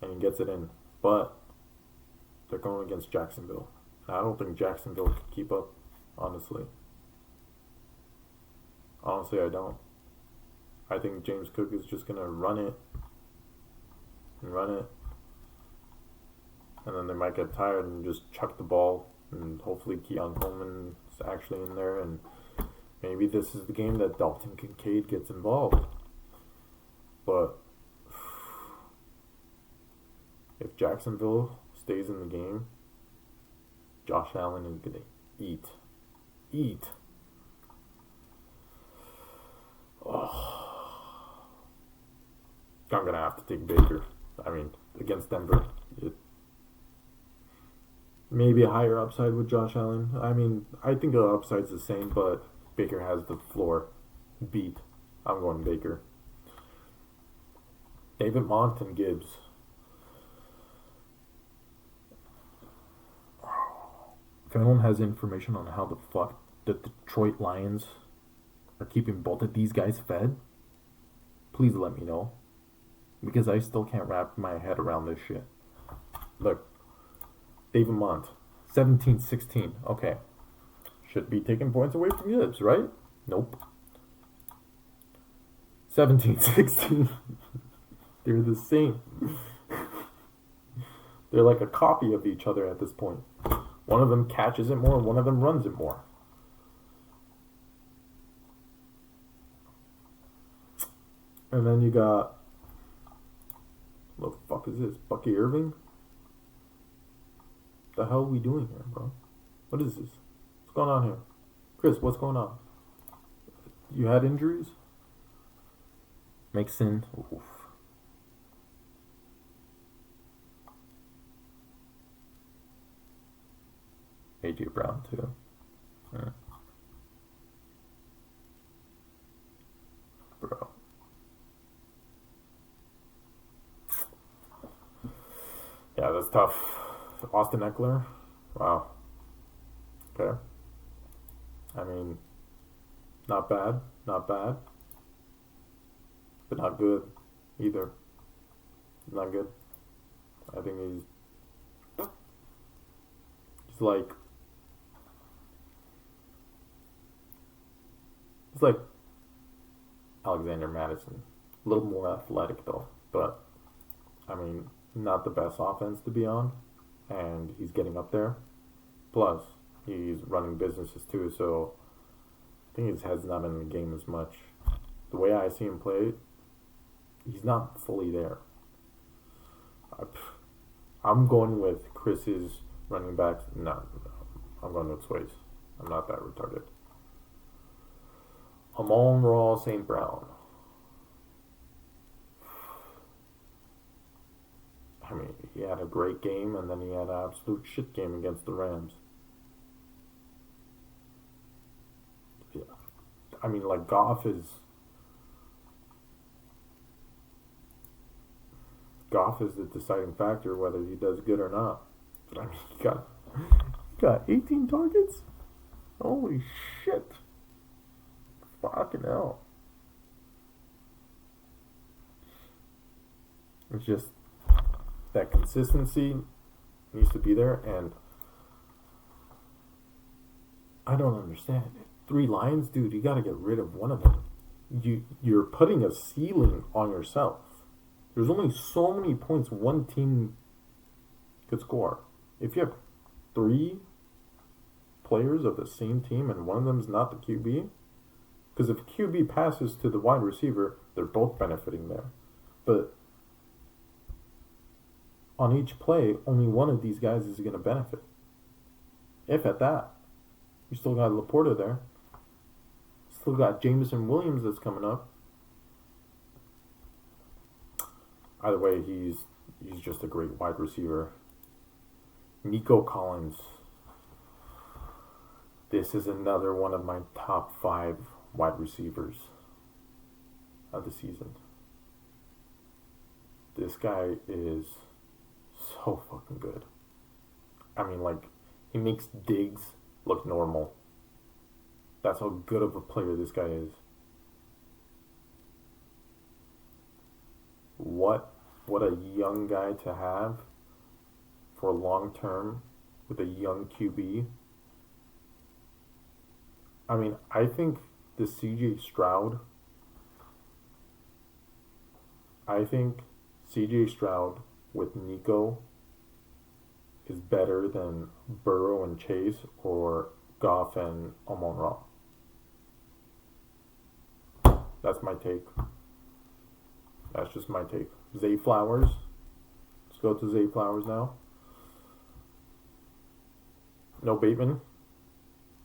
and he gets it in, but they're going against Jacksonville. I don't think Jacksonville can keep up, honestly. Honestly, I don't. I think James Cook is just going to run it, and then they might get tired and just chuck the ball, and hopefully Keon Coleman is actually in there, and maybe this is the game that Dalton Kincaid gets involved. But if Jacksonville stays in the game, Josh Allen is going to eat. Oh. I'm going to have to take Baker. I mean, against Denver. Maybe a higher upside with Josh Allen. I mean, I think the upside's the same, but Baker has the floor beat. I'm going Baker. David Mont and Gibbs. If anyone has information on how the fuck the Detroit Lions are keeping both of these guys fed, please let me know. Because I still can't wrap my head around this shit. Look, David Mont, 17-16. Okay. Should be taking points away from Gibbs, right? Nope. 17-16. They're the same. They're like a copy of each other at this point. One of them catches it more, one of them runs it more. And then you got, what the fuck is this? Bucky Irving? What the hell are we doing here, bro? What is this? What's going on here? Chris, what's going on? You had injuries? Mixon. Oof. AJ Brown too. Yeah. Bro. Yeah, that's tough. Austin Eckler. Wow. Okay. I mean, not bad. Not bad. But not good either. Not good. I think he's like Alexander Madison. A little more athletic though, but I mean, not the best offense to be on, and he's getting up there. Plus, he's running businesses too, so I think his head's not in the game as much. The way I see him play, he's not fully there. I'm going with Chris's running backs. No, I'm going with Sway's. I'm not that retarded. Amon-Ra St. Brown. I mean, he had a great game, and then he had an absolute shit game against the Rams. Yeah. I mean, like, Goff is the deciding factor whether he does good or not. But I mean, he got 18 targets? Holy shit. Fucking hell. It's just that consistency needs to be there, and I don't understand. 3 Lions, dude, you gotta get rid of one of them. You're putting a ceiling on yourself. There's only so many points one team could score. If you have 3 players of the same team and one of them is not the QB, because if QB passes to the wide receiver, they're both benefiting there. But on each play, only one of these guys is going to benefit. If at that. You still got Laporta there. Still got Jameson Williams that's coming up. Either way, he's just a great wide receiver. Nico Collins. This is another one of my top 5 wide receivers of the season. This guy is so fucking good. I mean, like, he makes Diggs look normal. That's how good of a player this guy is. What a young guy to have for long term with a young QB. I mean, I think the CJ Stroud with Nico is better than Burrow and Chase or Goff and Amon-Ra. That's my take. That's just my take. Zay Flowers. Let's go to Zay Flowers now. No Bateman.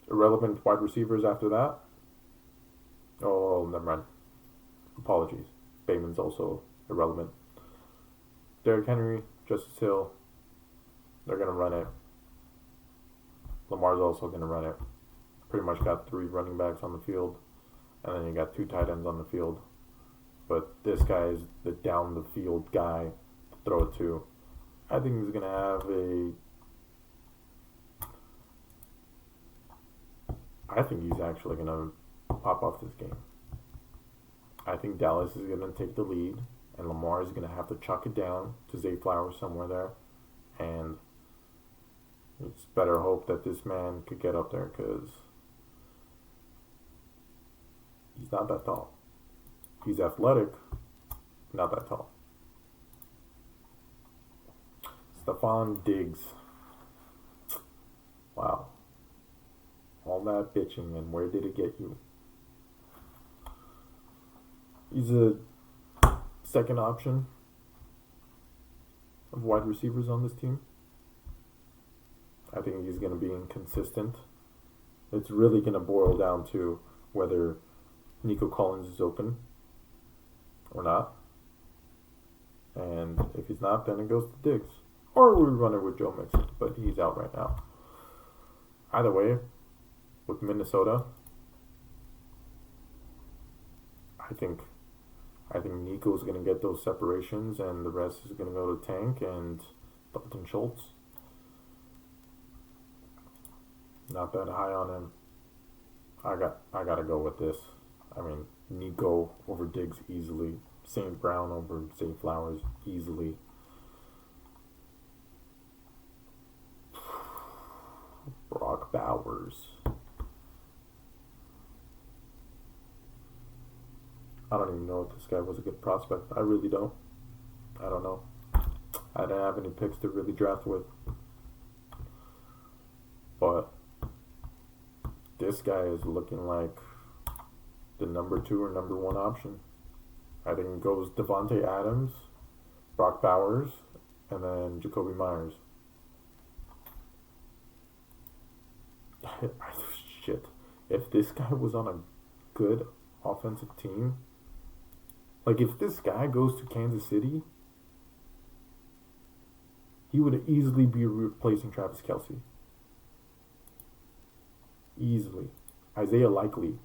Irrelevant wide receivers after that. Oh, never mind. Apologies. Bateman's also irrelevant. Derrick Henry, Justice Hill. They're going to run it. Lamar's also going to run it. Pretty much got 3 running backs on the field. And then you got 2 tight ends on the field. But this guy is the down the field guy to throw it to. I think he's going to have I think he's actually going to pop off this game. I think Dallas is going to take the lead, and Lamar is going to have to chuck it down to Zay Flowers somewhere there. And it's better hope that this man could get up there, because he's not that tall. He's athletic, not that tall. Stephon Diggs. Wow. All that bitching, and where did it get you? He's a second option of wide receivers on this team. I think he's going to be inconsistent. It's really going to boil down to whether Nico Collins is open or not. And if he's not, then it goes to Diggs. Or we run it with Joe Mixon, but he's out right now. Either way, with Minnesota, I think Nico's going to get those separations, and the rest is going to go to Tank and Dalton Schultz. Not that high on him. I got to go with this. I mean, Nico over Diggs easily. St. Brown over Zay Flowers easily. Brock Bowers. I don't even know if this guy was a good prospect. I really don't. I don't know. I didn't have any picks to really draft with. But this guy is looking like the number 2 or number 1 option. I think it goes Devontae Adams, Brock Bowers, and then Jacoby Myers. Shit. If this guy was on a good offensive team, like if this guy goes to Kansas City, he would easily be replacing Travis Kelce. Easily. Isaiah Likely.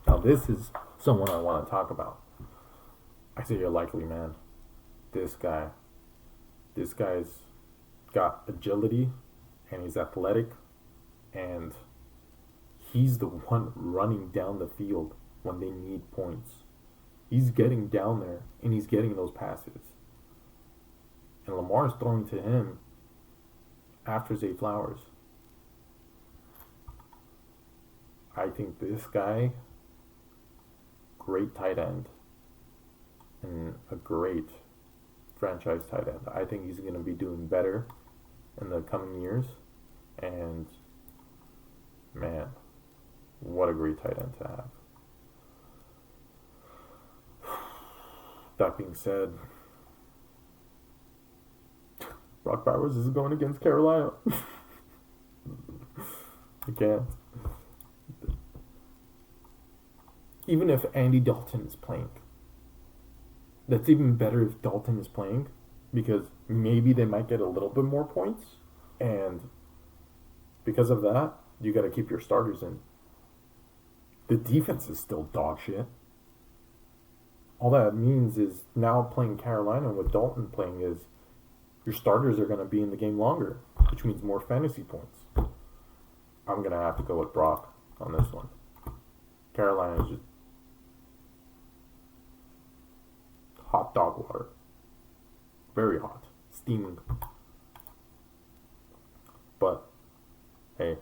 Now this is someone I want to talk about. Isaiah Likely, man. This guy's got agility, and he's athletic, and he's the one running down the field when they need points. He's getting down there, and he's getting those passes. And Lamar's throwing to him after Zay Flowers. I think this guy, great tight end, and a great franchise tight end. I think he's going to be doing better in the coming years. And, man, what a great tight end to have. That being said, Brock Bowers is going against Carolina. I can't. Even if Andy Dalton is playing. That's even better if Dalton is playing, because maybe they might get a little bit more points, and because of that, you got to keep your starters in. The defense is still dog shit. All that means is now playing Carolina with Dalton playing is your starters are going to be in the game longer, which means more fantasy points. I'm going to have to go with Brock on this one. Carolina is just hot dog water. Very hot. Steaming. But, hey,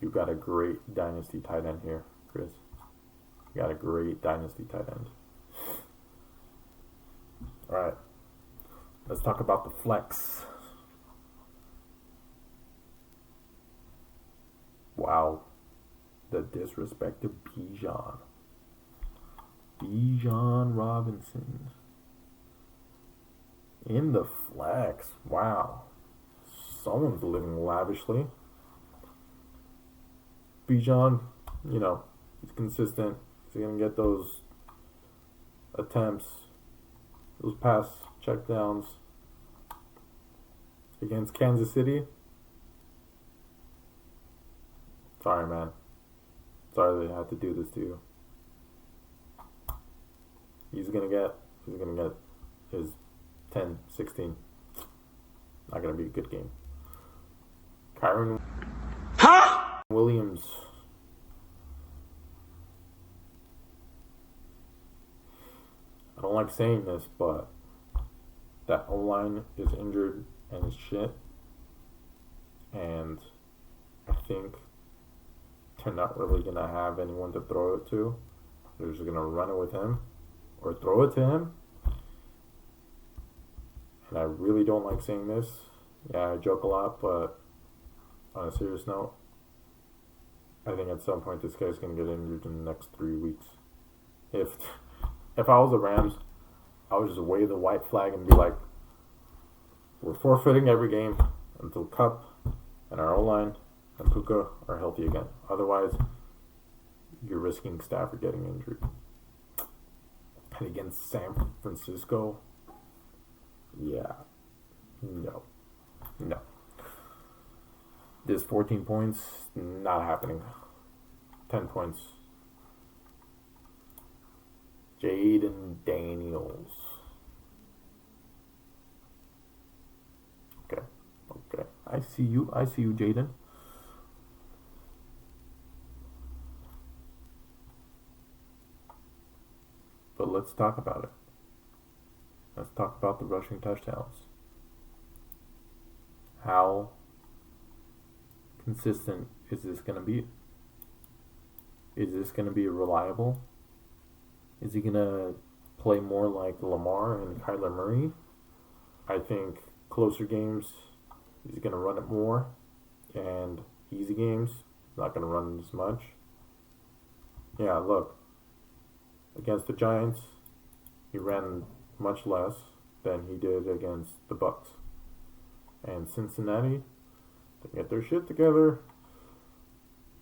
you got a great Dynasty tight end here, Chris. You got a great Dynasty tight end. Alright. Let's talk about the flex. Wow. The disrespect to Bijan. Bijan Robinson. In the flex. Wow. Someone's living lavishly. Bijan, he's consistent. He's going to get those attempts, those pass checkdowns against Kansas City. Sorry, man. Sorry they had to do this to you. He's gonna get his 10, 16. Not gonna be a good game. Kyron Williams. I don't like saying this, but that O-line is injured and is shit. And I think they're not really going to have anyone to throw it to. They're just going to run it with him or throw it to him. And I really don't like saying this. Yeah, I joke a lot, but on a serious note, I think at some point this guy's going to get injured in the next 3 weeks. If I was the Rams, I would just wave the white flag and be like, we're forfeiting every game until Kupp and our O-line and Puka are healthy again. Otherwise, you're risking Stafford getting injured. And against San Francisco, yeah, no. This 14 points, not happening. 10 points. Jaden Daniels. Okay. I see you, Jaden. But let's talk about it. Let's talk about the rushing touchdowns. How consistent is this going to be? Is this going to be reliable? Is he going to play more like Lamar and Kyler Murray? I think closer games, he's going to run it more. And easy games, not going to run as much. Yeah, look. Against the Giants, he ran much less than he did against the Bucks. And Cincinnati, they get their shit together.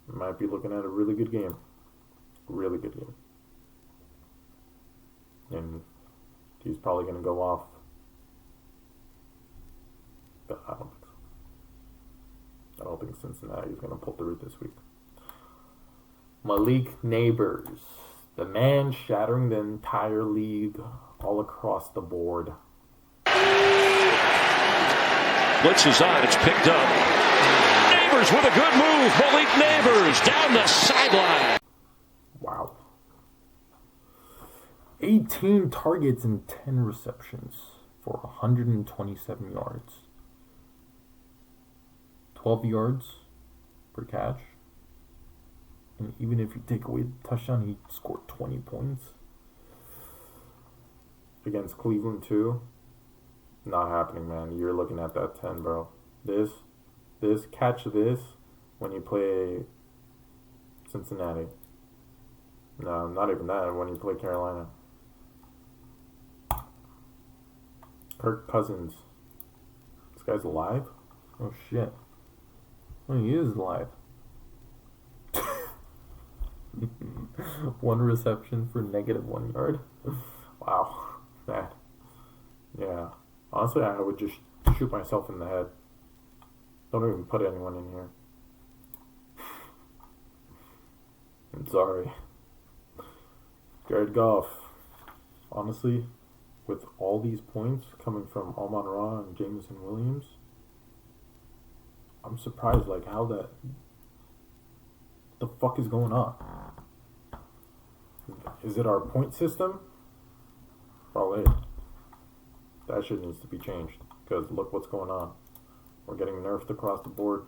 Might be looking at a really good game. Really good game. And he's probably going to go off. But I don't think so. I don't think Cincinnati is going to pull through this week. Malik Neighbors. The man shattering the entire league all across the board. Blitz is on. It's picked up. Neighbors with a good move. Malik Neighbors down the sideline. Wow. 18 targets and 10 receptions for 127 yards. 12 yards per catch. And even if you take away the touchdown, he scored 20 points. Against Cleveland, too. Not happening, man. You're looking at that 10, bro. Catch this when you play Cincinnati. No, not even that. When you play Carolina. Kirk Cousins. This guy's alive? Oh, shit. Oh, he is alive. 1 reception for -1 yard. Wow. That. Yeah. Honestly, I would just shoot myself in the head. Don't even put anyone in here. I'm sorry. Jared Goff. Honestly, with all these points coming from Amon-Ra and Jameson Williams, I'm surprised, like, how that... the fuck is going on? Is it our point system? Probably. That shit needs to be changed. Because look what's going on. We're getting nerfed across the board.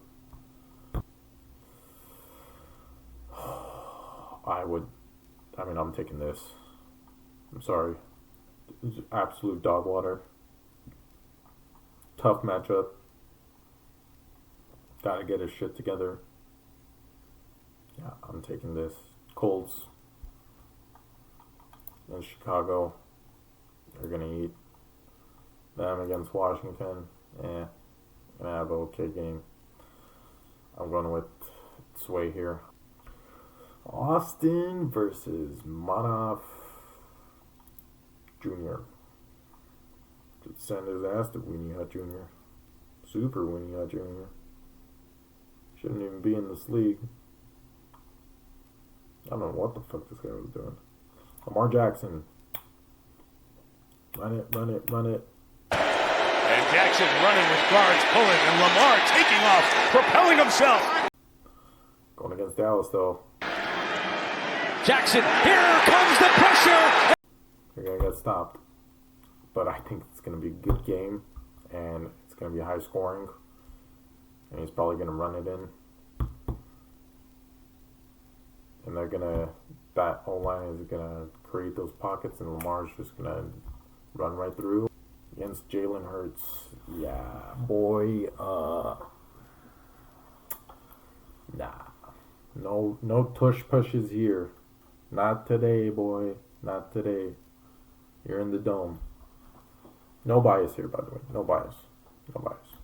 I'm taking this. I'm sorry. It's absolute dog water. Tough matchup. Gotta get his shit together. Yeah, I'm taking this. Colts in Chicago. They're gonna eat them against Washington. Gonna have an okay game. I'm going with Sway here. Austin versus Manoff Jr. Just send his ass to Winnie Hut Jr. Super Winnie Hut Jr. Shouldn't even be in this league. I don't know what the fuck this guy was doing. Lamar Jackson. Run it, run it, run it. And Jackson running with guards pulling, and Lamar taking off, propelling himself. Going against Dallas, though. Jackson, here comes the pressure. You're going to get stopped. But I think it's going to be a good game, and it's going to be high scoring. And he's probably going to run it in. And they're going to, that O-line is going to create those pockets, and Lamar's just going to run right through. Against Jalen Hurts. Yeah, boy. Nah. No tush pushes here. Not today, boy. Not today. You're in the dome. No bias here, by the way. No bias. No bias.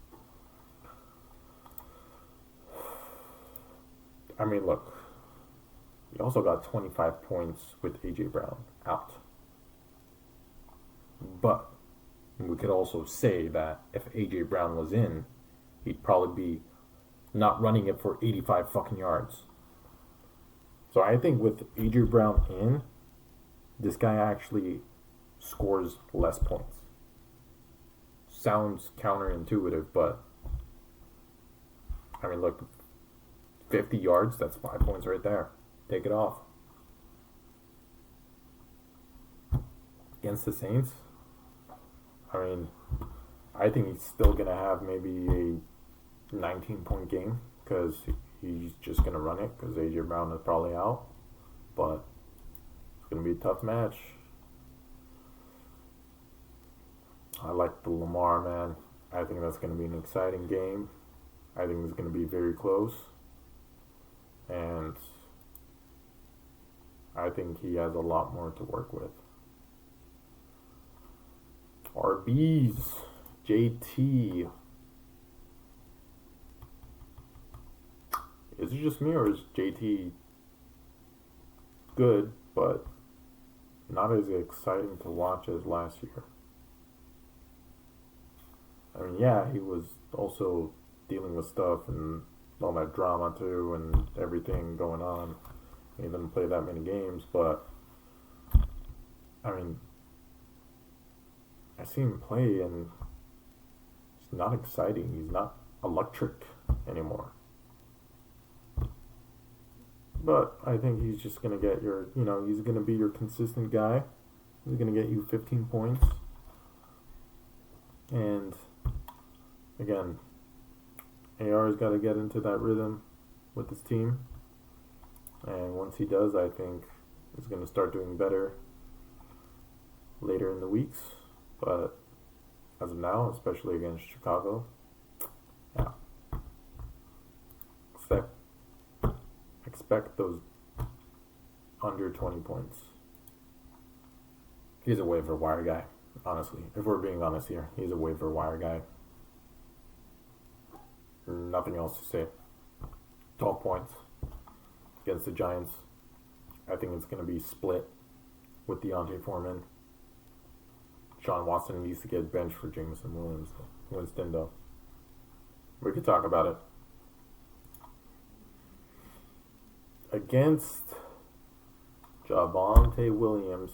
I mean, look. You also got 25 points with A.J. Brown out. But we could also say that if A.J. Brown was in, he'd probably be not running it for 85 fucking yards. So I think with A.J. Brown in, this guy actually scores less points. Sounds counterintuitive, but I mean, look, 50 yards, that's 5 points right there. Take it off. Against the Saints, I mean, I think he's still going to have maybe a 19-point game because he's just going to run it because A.J. Brown is probably out. But it's going to be a tough match. I like the Lamar, man. I think that's going to be an exciting game. I think it's going to be very close. And I think he has a lot more to work with. RBs, JT. Is it just me or is JT good, but not as exciting to watch as last year? I mean, yeah, he was also dealing with stuff and all that drama too and everything going on. He didn't play that many games, but I mean, I see him play and it's not exciting. He's not electric anymore. But I think he's just going to get your, he's going to be your consistent guy. He's going to get you 15 points. And again, AR's got to get into that rhythm with his team. And once he does, I think he's going to start doing better later in the weeks. But as of now, especially against Chicago, yeah. Expect those under 20 points. He's a waiver wire guy, honestly. If we're being honest here, he's a waiver wire guy. Nothing else to say. 12 points against the Giants. I think it's going to be split with Deontay Foreman. Sean Watson needs to get benched for Jameson Winston, though. We could talk about it. Against Javonte Williams,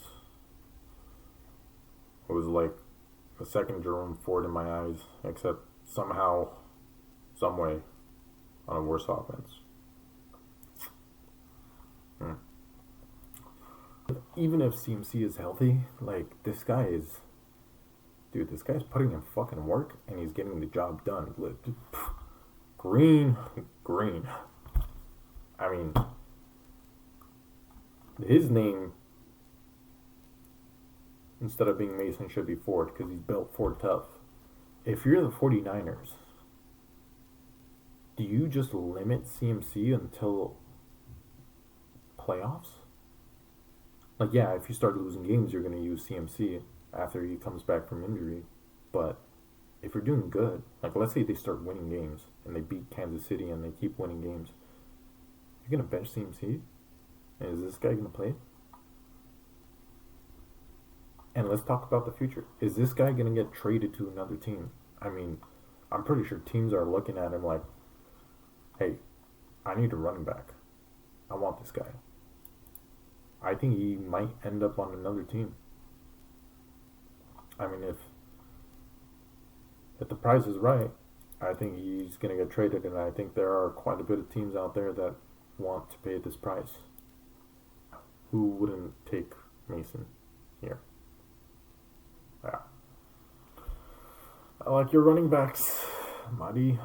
it was like a second Jerome Ford in my eyes, except somehow, some way, on a worse offense. Even if CMC is healthy, this guy's putting in fucking work and he's getting the job done. Green. I mean, his name, instead of being Mason, should be Ford because he's built Ford tough. If you're the 49ers, do you just limit CMC until playoffs? Yeah, if you start losing games, you're going to use CMC after he comes back from injury. But if you're doing good, let's say they start winning games and they beat Kansas City and they keep winning games, you're going to bench CMC? And is this guy going to play? And let's talk about the future. Is this guy going to get traded to another team? I mean, I'm pretty sure teams are looking at him like, hey, I need a running back. I want this guy. I think he might end up on another team. I mean, if the price is right, I think he's going to get traded, and I think there are quite a bit of teams out there that want to pay this price. Who wouldn't take Mason here? Yeah. I like your running backs, Marty.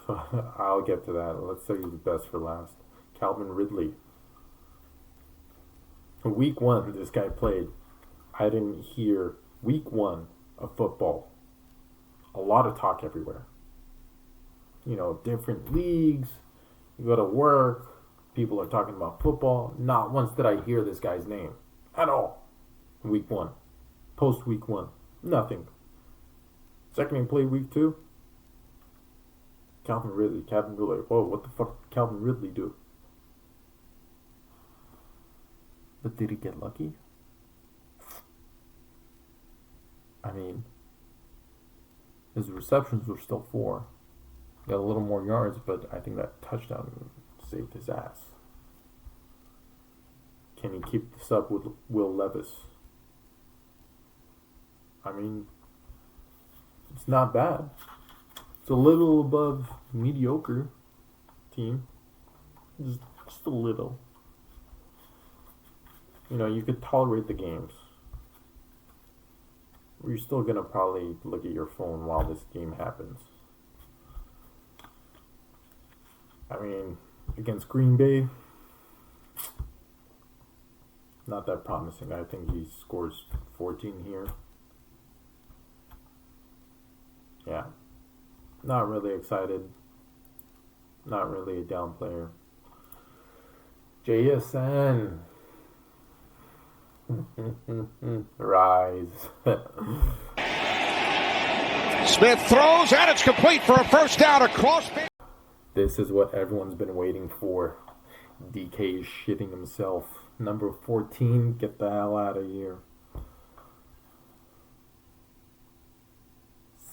I'll get to that. Let's say he's the best for last. Calvin Ridley. Week 1, this guy played. I didn't hear week 1 of football. A lot of talk everywhere. Different leagues. You go to work. People are talking about football. Not once did I hear this guy's name. At all. Week 1. Post week 1. Nothing. Second he played week 2. Calvin Ridley. Whoa, what the fuck did Calvin Ridley do? But did he get lucky? I mean, his receptions were still 4. Got a little more yards, but I think that touchdown saved his ass. Can he keep this up with Will Levis? I mean, it's not bad. It's a little above mediocre team. Just a little. You could tolerate the games. You're still going to probably look at your phone while this game happens. I mean, against Green Bay, not that promising. I think he scores 14 here. Yeah. Not really excited. Not really a down player. JSN. Rise. Smith throws, and it's complete for a first down across. This is what everyone's been waiting for. DK is shitting himself. Number 14, get the hell out of here.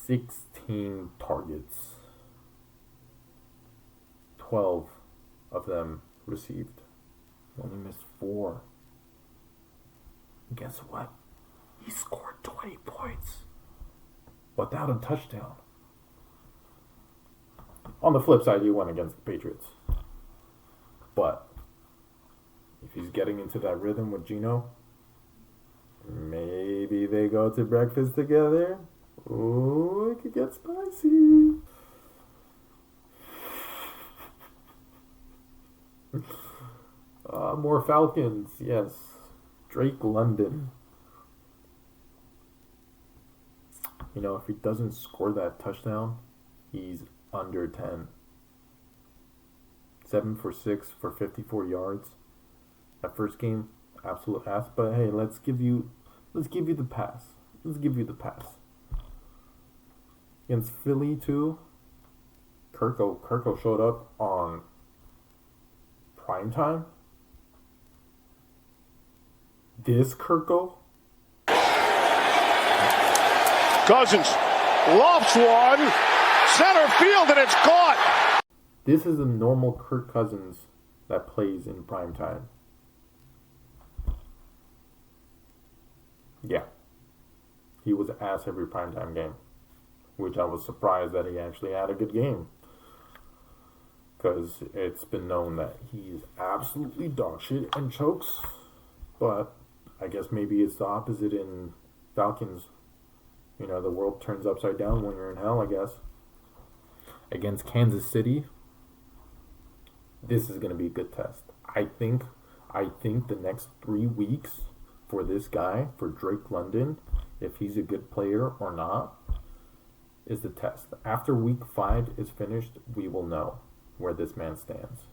16 targets. 12 of them received. Only missed 4. And guess what? He scored 20 points without a touchdown. On the flip side, he went against the Patriots. But if he's getting into that rhythm with Geno, maybe they go to breakfast together. Ooh, it could get spicy. More Falcons, yes. Drake London. You know, if he doesn't score that touchdown, he's under 10. 7 for 6 for 54 yards. That first game, absolute ass. But hey, let's give you the pass. Let's give you the pass. Against Philly too. Kirko showed up on primetime. This Kirko. Cousins lofts one. Center field, and it's caught. This is a normal Kirk Cousins that plays in primetime. Yeah. He was ass every primetime game. Which I was surprised that he actually had a good game. Because it's been known that he's absolutely dog shit and chokes. But I guess maybe it's the opposite in Falcons. You know, the world turns upside down when you're in hell, I guess. Against Kansas City, this is going to be a good test. I think the next 3 weeks for this guy, for Drake London, if he's a good player or not, is the test. After week 5 is finished, we will know where this man stands.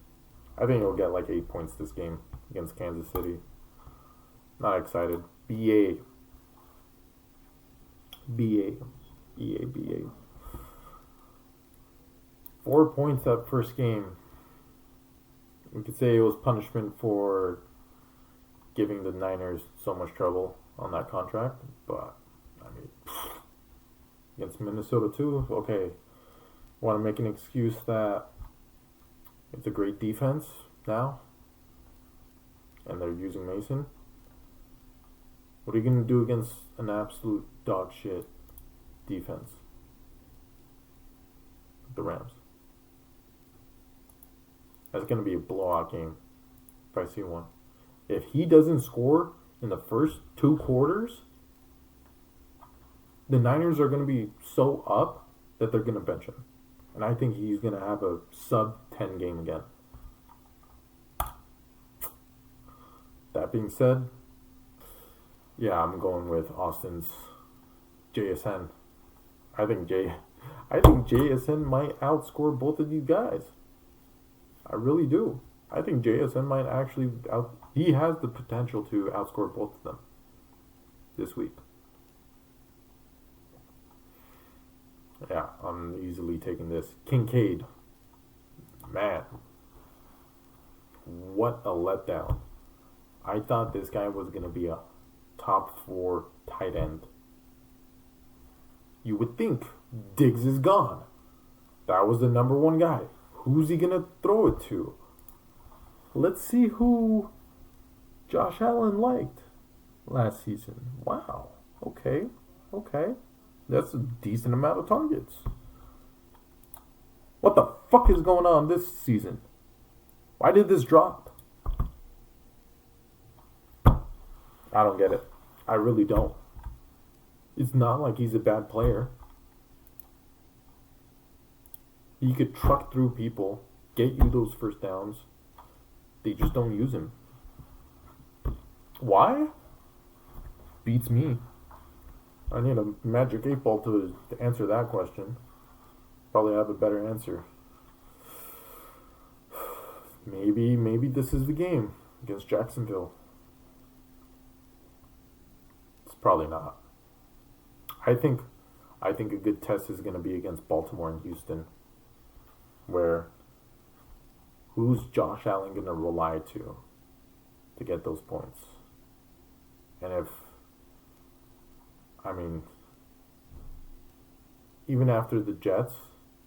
I think he'll get like 8 points this game against Kansas City. Not excited. BA. 4 points that first game. We could say it was punishment for giving the Niners so much trouble on that contract, but I mean, against Minnesota too, okay. Want to make an excuse that it's a great defense now, and they're using Mason? What are you going to do against an absolute dog shit defense? The Rams. That's going to be a blowout game if I see one. If he doesn't score in the first 2 quarters, the Niners are going to be so up that they're going to bench him. And I think he's going to have a sub-10 game again. That being said, yeah, I'm going with Austin's JSN. I think JSN might outscore both of you guys. I really do. I think JSN might actually he has the potential to outscore both of them this week. Yeah, I'm easily taking this. Kincaid. Man. What a letdown. I thought this guy was going to be a top 4 tight end. You would think Diggs is gone. That was the number 1 guy. Who's he going to throw it to? Let's see who Josh Allen liked last season. Wow. Okay. That's a decent amount of targets. What the fuck is going on this season? Why did this drop? I don't get it. I really don't. It's not like he's a bad player. He could truck through people, get you those first downs. They just don't use him. Why? Beats me. I need a magic 8-ball to answer that question. Probably have a better answer. Maybe this is the game against Jacksonville. It's probably not. I think a good test is going to be against Baltimore and Houston, where who's Josh Allen going to rely to get those points? And even after the Jets,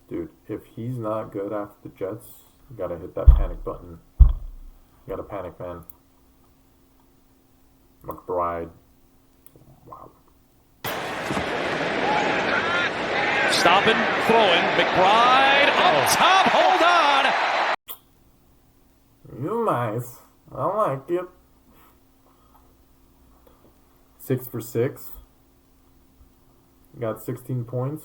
dude, if he's not good after the Jets, you got to hit that panic button. You got to panic, man. McBride. Wow. Stopping, throwing. McBride up top. Hold on. You're nice. I like it. 6 for 6. Got 16 points.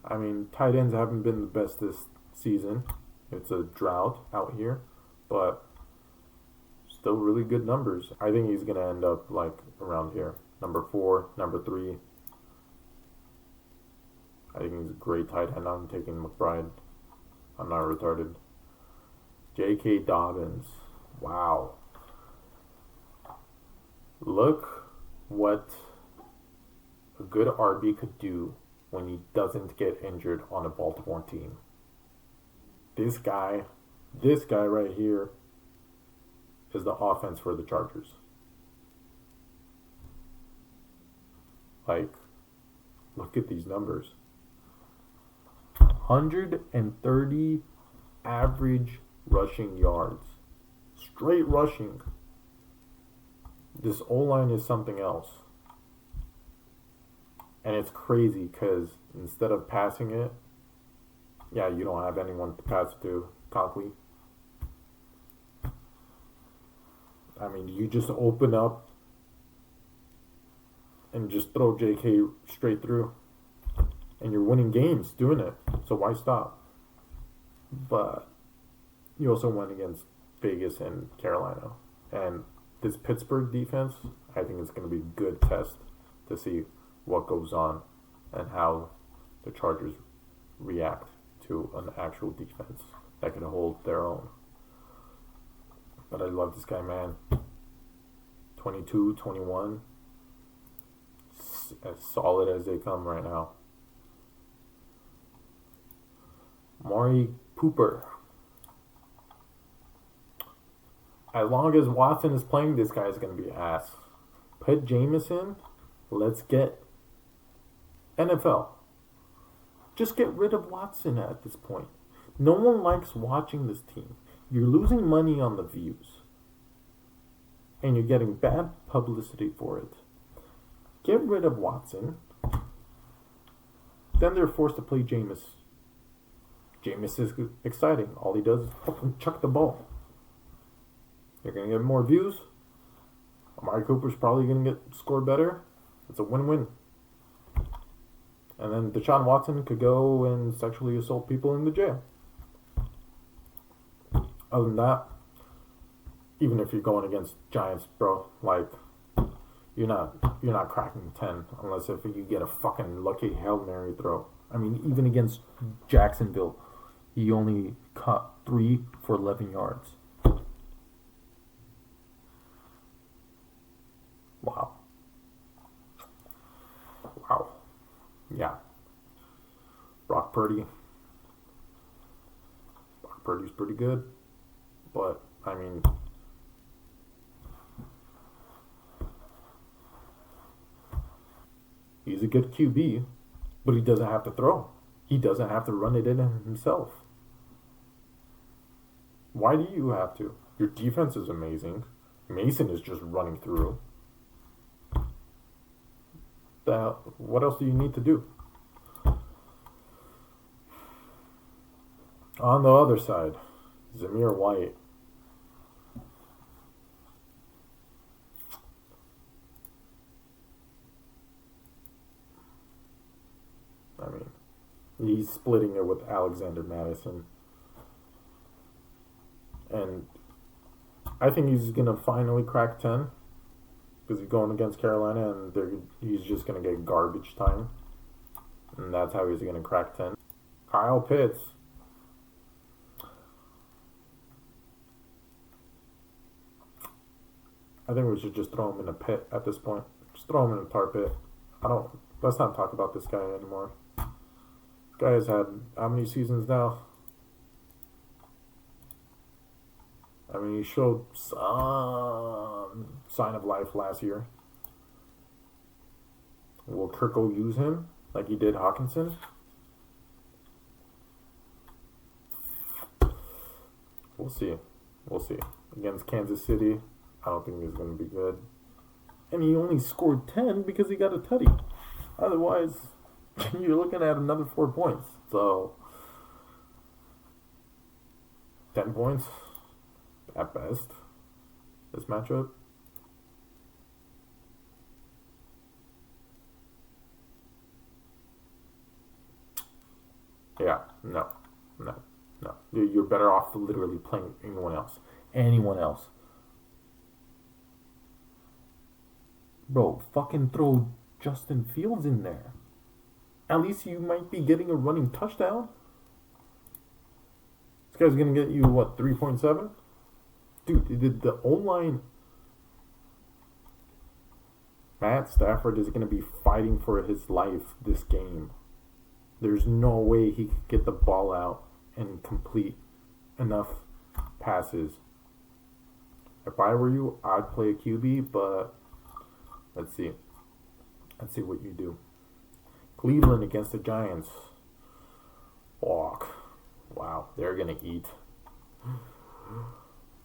I mean, tight ends haven't been the best this season. It's a drought out here, but still really good numbers. I think he's going to end up like around here. Number 4, number 3. I think he's a great tight end. I'm taking McBride. I'm not retarded. J.K. Dobbins. Wow. Look what a good RB could do when he doesn't get injured on a Baltimore team. This guy right here is the offense for the Chargers. Like, look at these numbers. 130 average rushing yards. Straight rushing. This O-line is something else. And it's crazy because instead of passing it, yeah, you don't have anyone to pass it to. Conklin. I mean, you just open up and just throw JK straight through. And you're winning games doing it. So why stop? But you also went against Vegas and Carolina. And this Pittsburgh defense, I think it's going to be a good test to see what goes on and how the Chargers react to an actual defense that can hold their own. But I love this guy, man. 22, 21. As solid as they come right now. Maury Cooper. As long as Watson is playing, this guy is going to be ass. Put Jameson. Let's get NFL. Just get rid of Watson at this point. No one likes watching this team. You're losing money on the views. And you're getting bad publicity for it. Get rid of Watson. Then they're forced to play Jameis. Jameis is exciting. All he does is fucking chuck the ball. You're going to get more views. Amari Cooper's probably going to get score better. It's a win-win. And then Deshaun Watson could go and sexually assault people in the jail. Other than that, even if you're going against Giants, bro, like, you're not cracking 10 unless if you get a fucking lucky Hail Mary throw. I mean, even against Jacksonville, he only caught 3 for 11 yards. Wow. Yeah. Brock Purdy's pretty good. But, I mean, he's a good QB, but he doesn't have to throw. He doesn't have to run it in himself. Why do you have to? Your defense is amazing. Mason is just running through. What else do you need to do? On the other side, Zamir White. I mean, he's splitting it with Alexander Madison. And I think he's going to finally crack 10. because he's going against Carolina, and he's just going to get garbage time. And that's how he's going to crack 10. Kyle Pitts. I think we should just throw him in a pit at this point. Just throw him in a tar pit. Let's not talk about this guy anymore. This guy has had how many seasons now? I mean, he showed some sign of life last year. Will Kirko use him like he did Hawkinson? We'll see. We'll see. Against Kansas City, I don't think he's going to be good. And he only scored 10 because he got a tutty. Otherwise, you're looking at another 4 points. So, 10 points at best, this matchup. Yeah, no. You're better off literally playing anyone else. Anyone else. Bro, fucking throw Justin Fields in there. At least you might be getting a running touchdown. This guy's going to get you, what, 3.7? Dude, the O-line... Matt Stafford is going to be fighting for his life this game. There's no way he could get the ball out and complete enough passes. If I were you, I'd play a QB, but let's see. Let's see what you do. Cleveland against the Giants. Walk. Wow, they're going to eat.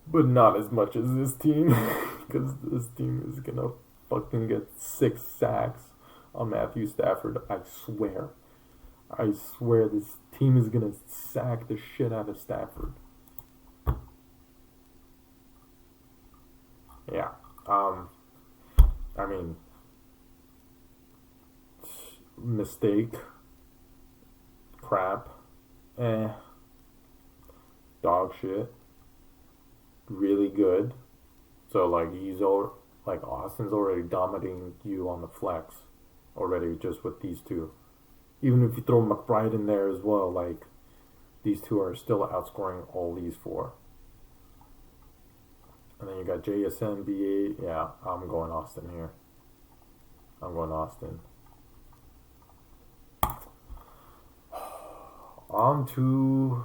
But not as much as this team. Because this team is going to fucking get 6 sacks on Matthew Stafford. I swear. I swear this team is going to sack the shit out of Stafford. Yeah. I mean, mistake. Crap. Dog shit. Really good. So, like, Austin's already dominating you on the flex already just with these two. Even if you throw McBride in there as well, like, these two are still outscoring all these 4. And then you got JSN, B8. Yeah, I'm going Austin here. I'm going Austin. On to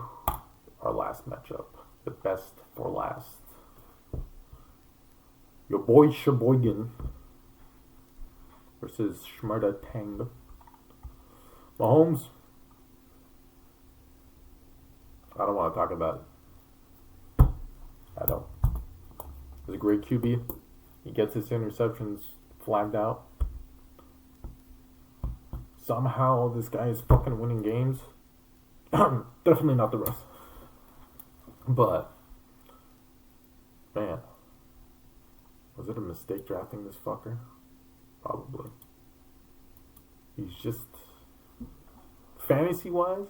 our last matchup. The best for last. Your boy Sheboygan versus Shmurda Tang. Mahomes. I don't want to talk about it. I don't. He's a great QB. He gets his interceptions flagged out. Somehow this guy is fucking winning games. Definitely not the rest. But, man. Was it a mistake drafting this fucker? Probably. He's just... Fantasy-wise,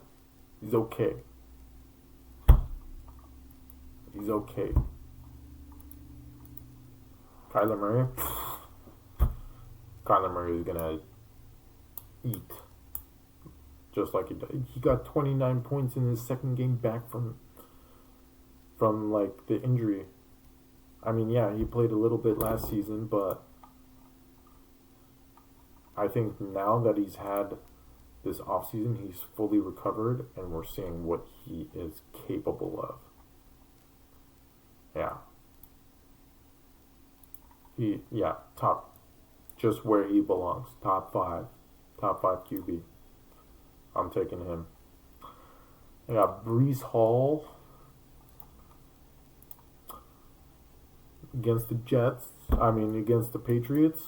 he's okay. He's okay. Kyler Murray? Kyler Murray is gonna eat. Just like he got 29 points in his second game back from like the injury. I mean, yeah, he played a little bit last season, but I think now that he's had this offseason, he's fully recovered, and we're seeing what he is capable of. Yeah. Top, just where he belongs. Top 5 QB. I'm taking him. I got Breece Hall against the against the Patriots.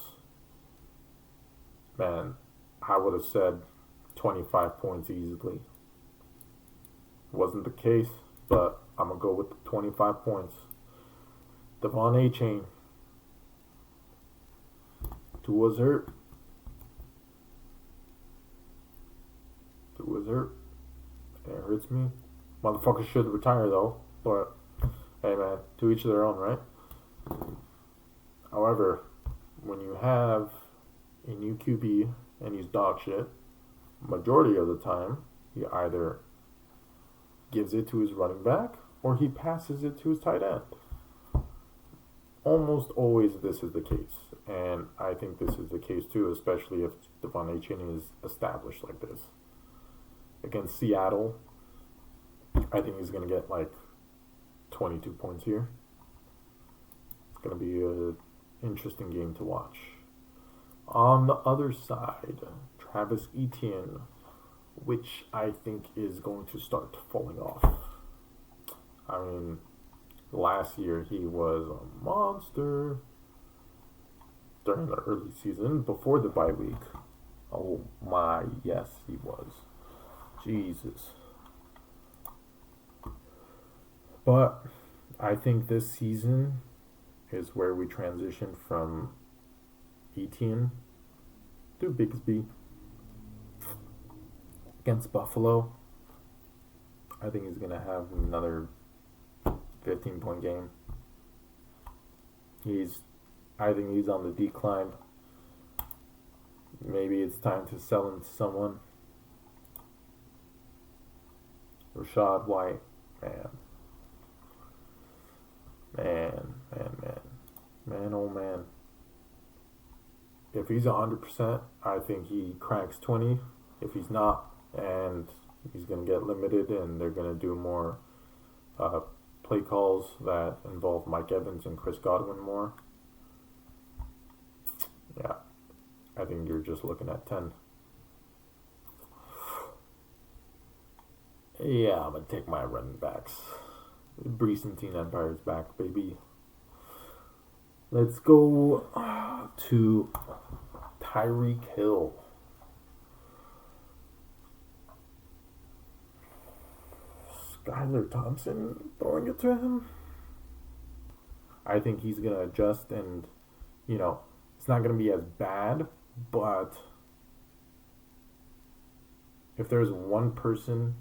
Man, I would have said 25 points easily. Wasn't the case, but I'm going to go with the 25 points. Devon A-Chain. Tua's hurt. It hurts me. Motherfucker should retire though. But, hey man, to each their own, right? However, when you have a new QB and he's dog shit, majority of the time, he either gives it to his running back or he passes it to his tight end. Almost always this is the case. And I think this is the case too, especially if Devon Achane is established like this. Against Seattle, I think he's going to get like 22 points here. It's going to be an interesting game to watch. On the other side, Travis Etienne, which I think is going to start falling off. I mean, last year he was a monster during the early season before the bye week. Oh my, yes, he was. Jesus. But I think this season is where we transition from Etienne to Bigsby. Against Buffalo, I think he's going to have another 15-point game. I think he's on the decline. Maybe it's time to sell him to someone. Rashad White, man, oh man. If he's 100%, I think he cracks 20. If he's not, and he's going to get limited, and they're going to do more play calls that involve Mike Evans and Chris Godwin more. Yeah, I think you're just looking at 10. Yeah, I'm going to take my running backs. Brees and Teen Empire's back, baby. Let's go to Tyreek Hill. Skylar Thompson throwing it to him. I think he's going to adjust and, it's not going to be as bad, but if there's one person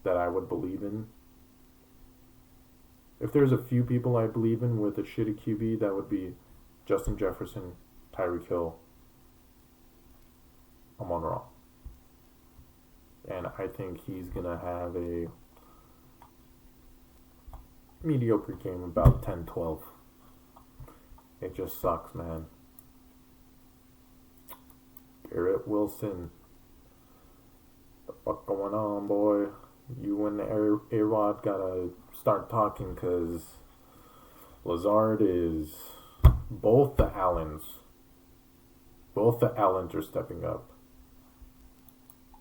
that I would believe in, if there's a few people I believe in with a shitty QB, that would be Justin Jefferson, Tyreek Hill, Amon-Ra. And I think he's going to have a mediocre game, about 10-12. It just sucks, man. Garrett Wilson. The fuck going on, boy? You and A-Rod gotta start talking, because Lazard is... Both the Allens are stepping up.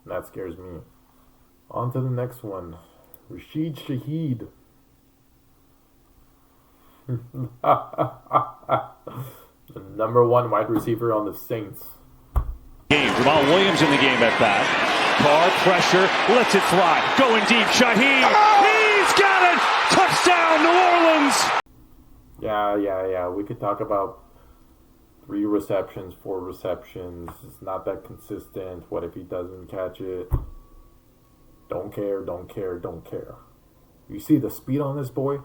And that scares me. On to the next one. Rashid Shaheed. The number one wide receiver on the Saints. Jamal Williams in the game at bat. Carr pressure, lets it fly. Going deep, Shaheed. He's got it! Touchdown, New Orleans! Yeah. We could talk about 3 receptions, 4 receptions. It's not that consistent. What if he doesn't catch it? Don't care. You see the speed on this boy?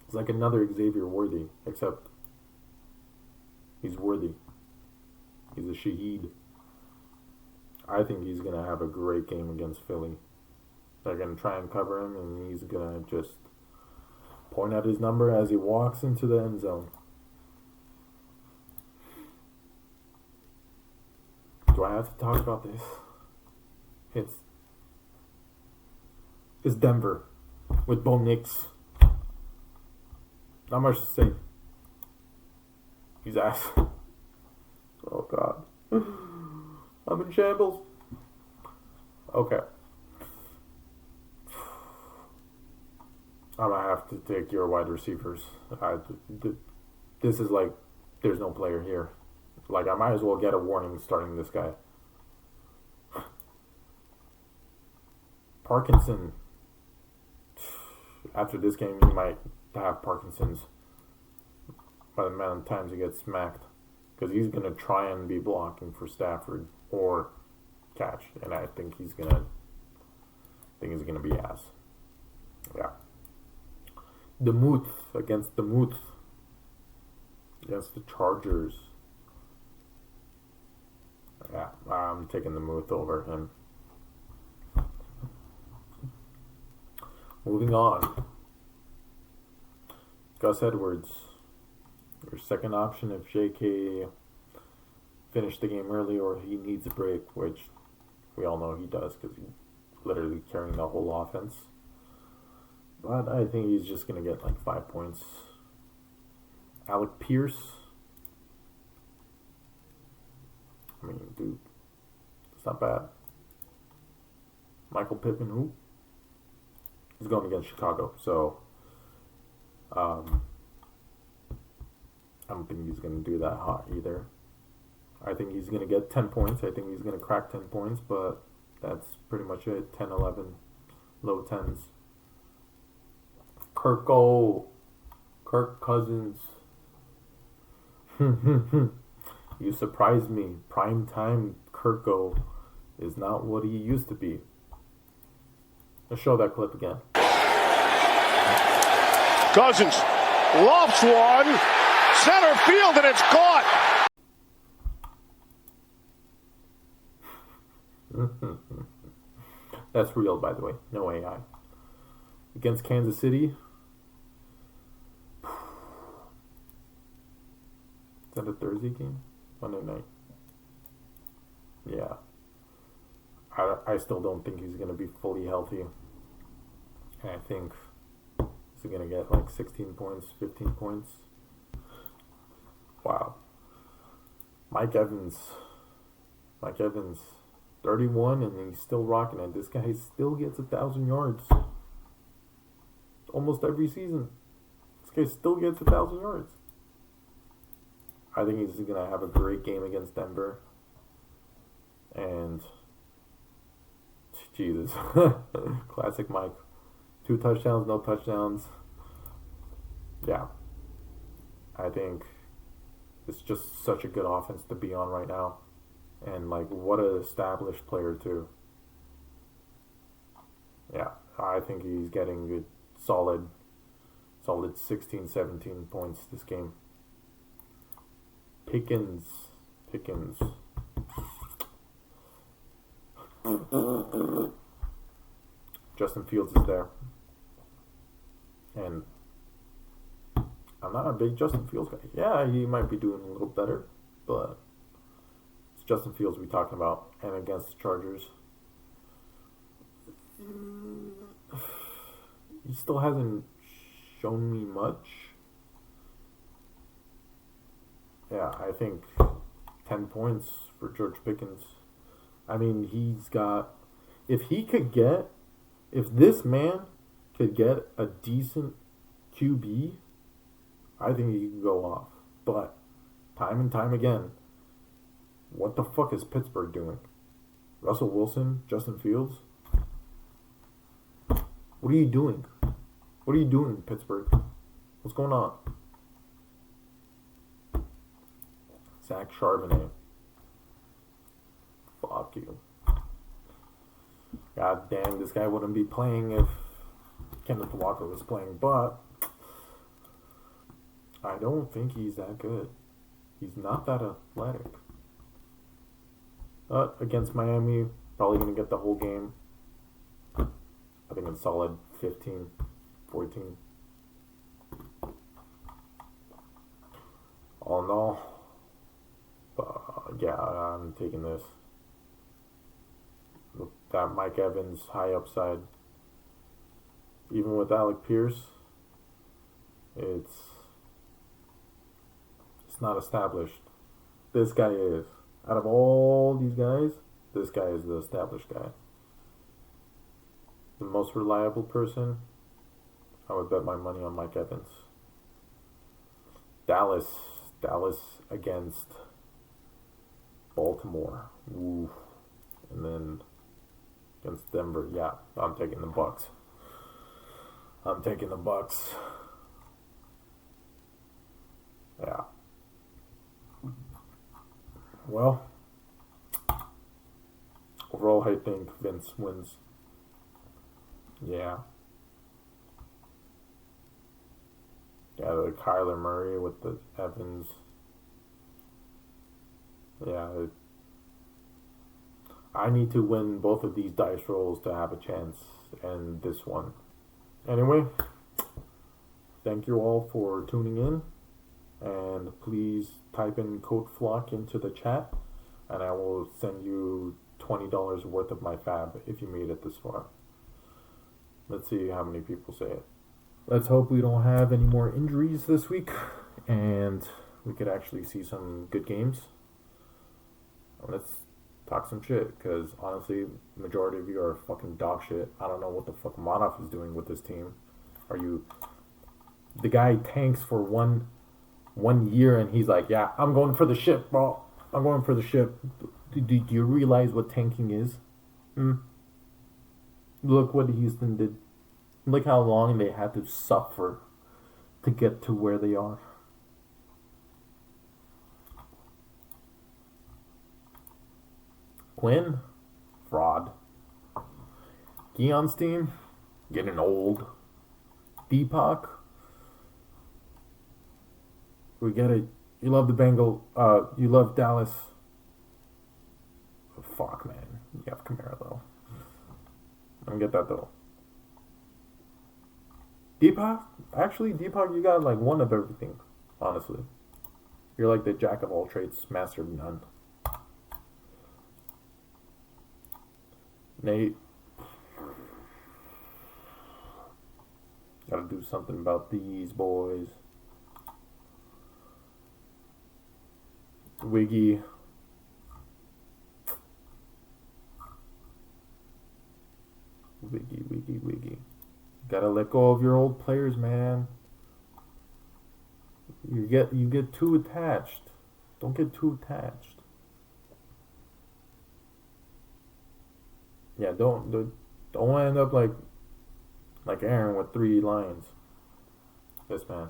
It's like another Xavier Worthy, except he's worthy. He's a Shaheed. I think he's going to have a great game against Philly. They're going to try and cover him, and he's going to just point out his number as he walks into the end zone. Do I have to talk about this? It's Denver with Bo Nix. Not much to say. He's ass. Oh, God. I'm in shambles. Okay. I'm going to have to take your wide receivers. This is like, there's no player here. Like, I might as well get a warning starting this guy. Parkinson. After this game, he might have Parkinson's by the amount of times he gets smacked. Because he's going to try and be blocking for Stafford or catch. And I think he's going to be ass. Yeah. Demuth against Demuth. against the Chargers. Yeah, I'm taking the Muth over him. Moving on. Gus Edwards. Your second option if JK finished the game early or he needs a break, which we all know he does because he's literally carrying the whole offense. But I think he's just going to get like 5 points. Alec Pierce. I mean, dude, it's not bad. Michael Pittman, who? He's going against Chicago, so I don't think he's going to do that hot either. I think he's going to get 10 points. I think he's going to crack 10 points, but that's pretty much it. 10, 11, low 10s. Kirk Cousins. You surprised me. Primetime Kirko is not what he used to be. Let's show that clip again. Cousins lofts one, center field, and it's caught. That's real, by the way. No AI. Against Kansas City. Is that a Thursday game? Monday night. Yeah. I still don't think he's going to be fully healthy. And I think he's going to get like 16 points, 15 points. Wow. Mike Evans, 31, and he's still rocking it. This guy still gets 1,000 yards. Almost every season. This guy still gets 1,000 yards. I think he's going to have a great game against Denver. And, Jesus. Classic Mike. 2 touchdowns, no touchdowns. Yeah. I think it's just such a good offense to be on right now. And, like, what an established player, too. Yeah, I think he's getting good, solid 16, 17 points this game. Pickens. Justin Fields is there. And I'm not a big Justin Fields guy. Yeah, he might be doing a little better, but it's Justin Fields we're talking about. And against the Chargers, he still hasn't shown me much. Yeah, I think 10 points for George Pickens. I mean, he's got... If this man could get a decent QB, I think he can go off. But, time and time again, what the fuck is Pittsburgh doing? Russell Wilson, Justin Fields? What are you doing? What are you doing, Pittsburgh? What's going on? Zach Charbonnet. Fuck you. God damn, this guy wouldn't be playing if Kenneth Walker was playing, but I don't think he's that good. He's not that athletic. But against Miami, probably going to get the whole game. I think it's solid 15, 14. All in all, yeah, I'm taking this. With that Mike Evans high upside. Even with Alec Pierce, it's not established. This guy is. Out of all these guys, this guy is the established guy. The most reliable person, I would bet my money on Mike Evans. Dallas against Baltimore. Ooh. And then against Denver. Yeah, I'm taking the Bucks. Yeah. Well, overall, I think Vince wins. Yeah. Yeah, the Kyler Murray with the Evans. Yeah, I need to win both of these dice rolls to have a chance, and this one. Anyway, thank you all for tuning in, and please type in code FLOCK into the chat, and I will send you $20 worth of my fab if you made it this far. Let's see how many people say it. Let's hope we don't have any more injuries this week, and we could actually see some good games. Let's talk some shit, because honestly, the majority of you are fucking dog shit. I don't know what the fuck Monov is doing with this team. Are you... The guy tanks for one year, and he's like, yeah, I'm going for the ship, bro. I'm going for the ship. Do you realize what tanking is? Look what Houston did. Look how long they had to suffer to get to where they are. Quinn, fraud. Keon's team, getting old. Deepak, we get it. You love the you love Dallas. Oh, fuck, man. You have Kamara, though. I don't get that, though. Deepak, you got like one of everything, honestly. You're like the jack of all trades, master of none. Nate, gotta do something about these boys. Wiggy. Wiggy. Gotta let go of your old players, man. You get too attached. Don't get too attached. Yeah, don't end up like Aaron with 3 lines. This man.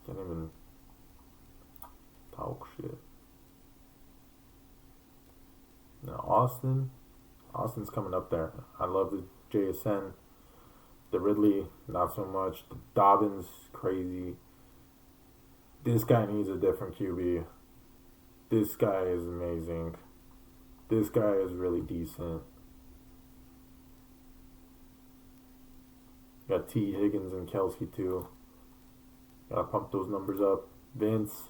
Can't even talk shit. Now Austin's coming up there. I love the JSN. The Ridley, not so much. The Dobbins, crazy. This guy needs a different QB. This guy is amazing. This guy is really decent. Got T. Higgins and Kelsey too. Gotta pump those numbers up. Vince.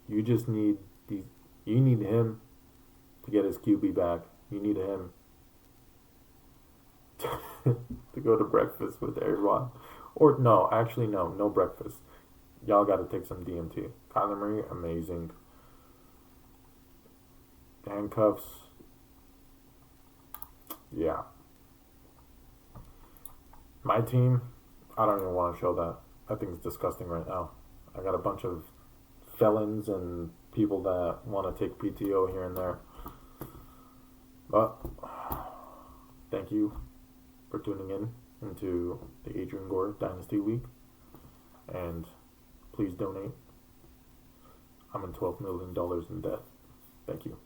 You just need these. You need him to get his QB back. You need him to go to breakfast with everyone. Or no breakfast. Y'all gotta take some DMT. Kyler Murray, amazing. Handcuffs. Yeah. My team, I don't even want to show that. I think it's disgusting right now. I got a bunch of felons and people that want to take PTO here and there. But thank you for tuning in into the Adrian Gore Dynasty League, and please donate. I'm in $12 million in debt. Thank you.